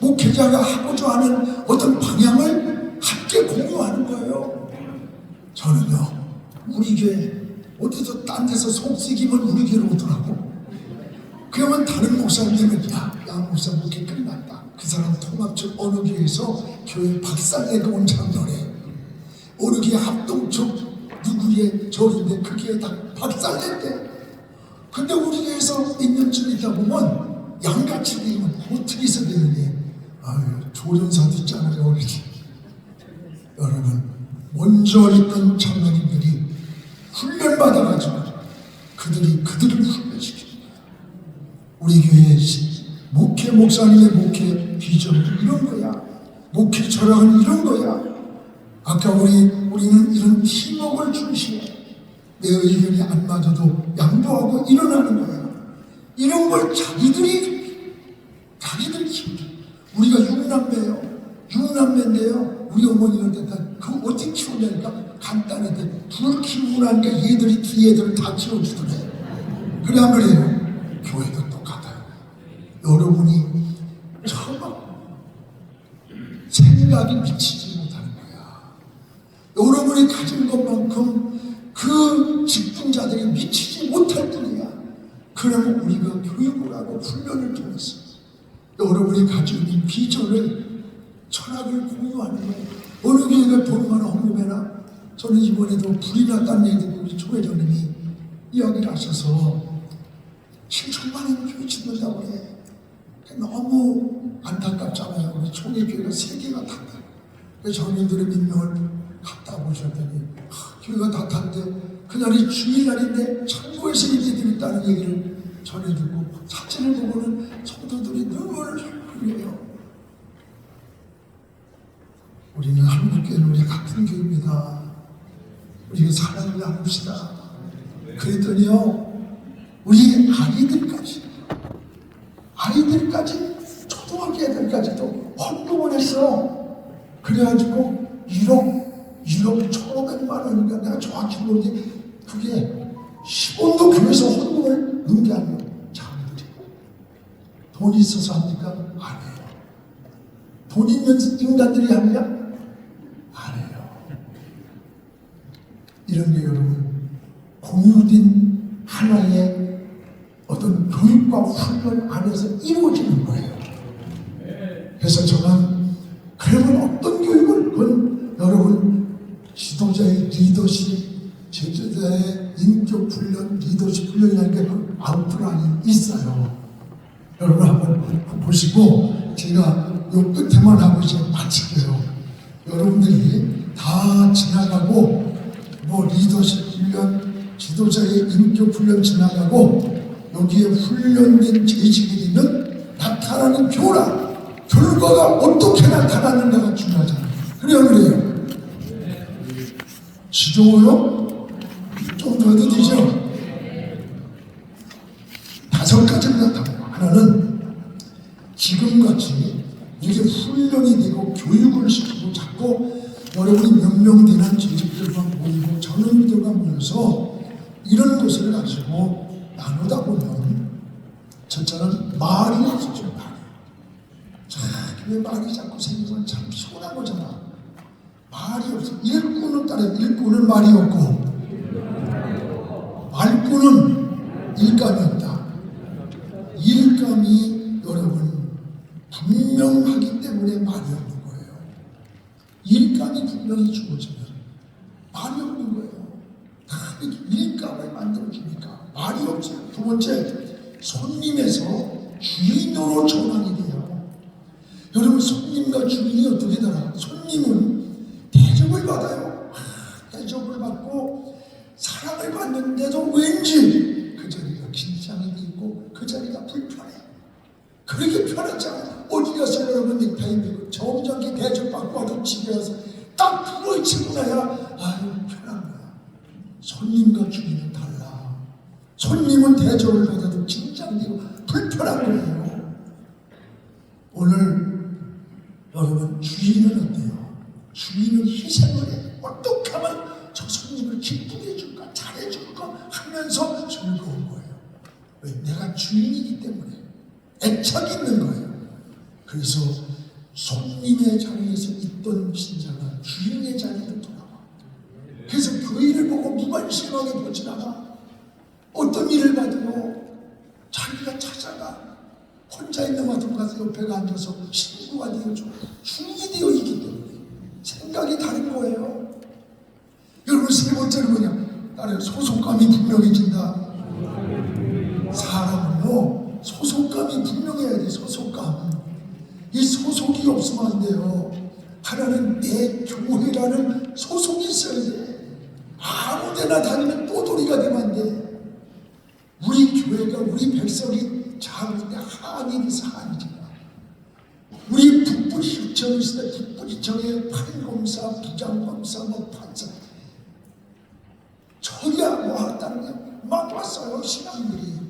목회자가 하고자 하는 어떤 방향을 함께 공유하는 거예요. 저는요, 우리 교회 어디서 딴 데서 속쓰기면 우리 교회로 오더라고. 그러면 다른 목사님은 야 목사 목회 끝났다. 그 사람 통합적 어느 교회에서 교회 박살내고 온 장로래. 어느 교회 합동적 누구의 절인데 그 교회 다 박살냈대. 근데 우리 교회에서 몇 년쯤 있다 보면 양같이 되면 어떻게서 되는데 조련사도 있잖아요. 우리 여러분 먼저 있던 장로님들이 훈련받아가지고 그들을 훈련시킵니다. 우리 교회의 목회 목사님의 목회 비전은 이런 거야. 목회 철학은 이런 거야. 아까 우리는 이런 팀워크를 중시해. 내 의견이 안 맞아도 양보하고 일어나는 거야. 이런 걸 자기들이 우리가 6남매인데요. 우리 어머니가 그 어떻게 키우냐니까 간단한데 둘 키우고 나니까 얘들이 뒤에 애들을 다 키워주더래. 그래 안 그래요? 교회도 똑같아요. 여러분이 정말 생각이 미치지 못하는 거야. 여러분이 가진 것만큼 그 직분자들이 미치지 못할 뿐이야. 그러면 우리가 교육을 하고 훈련을 통해서 여러분이 가지고 있는 비전을 철학을 공유하는 거예요. 어느 교회가 돈 많아 헌금해라. 저는 이번에도 불이 났다는 얘기 듣고 우리 조회장님이 이야기를 하셔서 7천만 원 교회 짓는다고 그래. 너무 안타깝잖아요. 우리 총회교회가 3개가 탔다. 그래서 장로들의 민명을 갔다 보셨더니 교회가 다 탔는데 그날이 주일날인데 창고에서 예배드리고 있다는 얘기를 전해 듣고 사진을 보고는 성도들이 눈물을 흘려요. 우리는 한국교회는 우리 같은 교회입니다. 우리가 사랑을 나눕시다. 그랬더니요, 우리 아이들까지 초등학교 애들까지도 헌금을 했어. 그래가지고 1억 1,500만 원인가 내가 정확히 모르는데 그게 10원도 교회에서 헌금을 넣은 게 아니에요. 장로들이 돈이 있어서 합니까? 안 해요. 돈 있는 인간들이 합니까? 안 해요. 이런 게 여러분 공유된 하나의 어떤 교육과 훈련 안에서 이루어지는 거예요. 그래서 저는 그러면 어떤 교육을 그건 여러분 지도자의 리더십, 제자의 인격 훈련, 리더십 훈련이라는 게 아웃플란이 있어요. 여러분 한번 보시고 제가 요 끝에만 하고 이제 마칠게요. 여러분들이 다 지나가고 뭐 리더십 훈련, 지도자의 인격 훈련 지나가고 여기에 훈련된 재직이면 나타나는 결과가 어떻게 나타나는가가 중요하잖아요. 그래요? 지도요? 좀 더 해도 되죠? 5가지를 나타나요. 하나는 지금같이 이게 훈련이 되고 교육을 시키고 자꾸 여러분이 몇 명 되는 재직들과 모이고 전원들과 모여서 이런 것을 가지고 나누다 보면 첫째는 말이 없어져. 왜 말이 자꾸 생기면 참 피곤한 거잖아. 말이 없어. 일꾼은 따라 일꾼은 말이 없고 말꾼은 일감이 없다. 일감이 여러분 분명하기 때문에 말이 없는 거예요. 일감이 분명히 주어지면 말이 없는 거예요. 다 일감을 만들어주니까 말이 없어요. 두 번째, 손님에서 주인으로 전환이 돼요. 여러분 손님과 주인이 어떻게 되나? 손님은 대접을 받아요. 대접을 받고 사랑을 받는데도 왠지 그 자리가 긴장이 돼 있고 그 자리가 불편해. 그렇게 편하잖아요. 어디 가서 여러분 넥타이 메고 정정하게 대접받고 와도 집에 와서 딱 그거 치고 나야 아유 편한 거야. 손님과 주인은 달라. 손님은 대접을 받아도 긴장되고 불편한 거예요. 오늘 여러분 주인은 어때요? 주인은 희생을 해. 어떻게 하면 저 손님을 기쁘게 해줄까, 잘해줄까 하면서 즐거운 거예요. 왜? 내가 주인이기 때문에 애착이 있는 거예요. 그래서 손님의 자리에서 있던 신자가 주인의 자리로 돌아와. 그래서 그 일을 보고 무관심하게 보지 않아. 어떤 일을 받아도 자기가 찾아가. 혼자 있는 와중 가서 옆에 앉아서 신부가 되어줘. 주인이 되어 있기 때문에 생각이 다른 거예요. 여러분, 세 번째는 뭐냐? 나는 소속감이 분명해진다. 사람은요, 소속감이 분명해야 돼. 소속감. 이 소속이 없으면 안 돼요. 하나는 내 교회라는 소속이 있어야 돼. 아무데나 다니면 또돌이가 되면 안 돼. 우리 교회가, 우리 백성이 작은데 한일이 있어. 한이잖아. 우리 북부시청이 있을 때 북부시청에 판검사, 부장검사, 뭐 판사 저기야 뭐 하다는 게 막 왔어요. 신앙들이.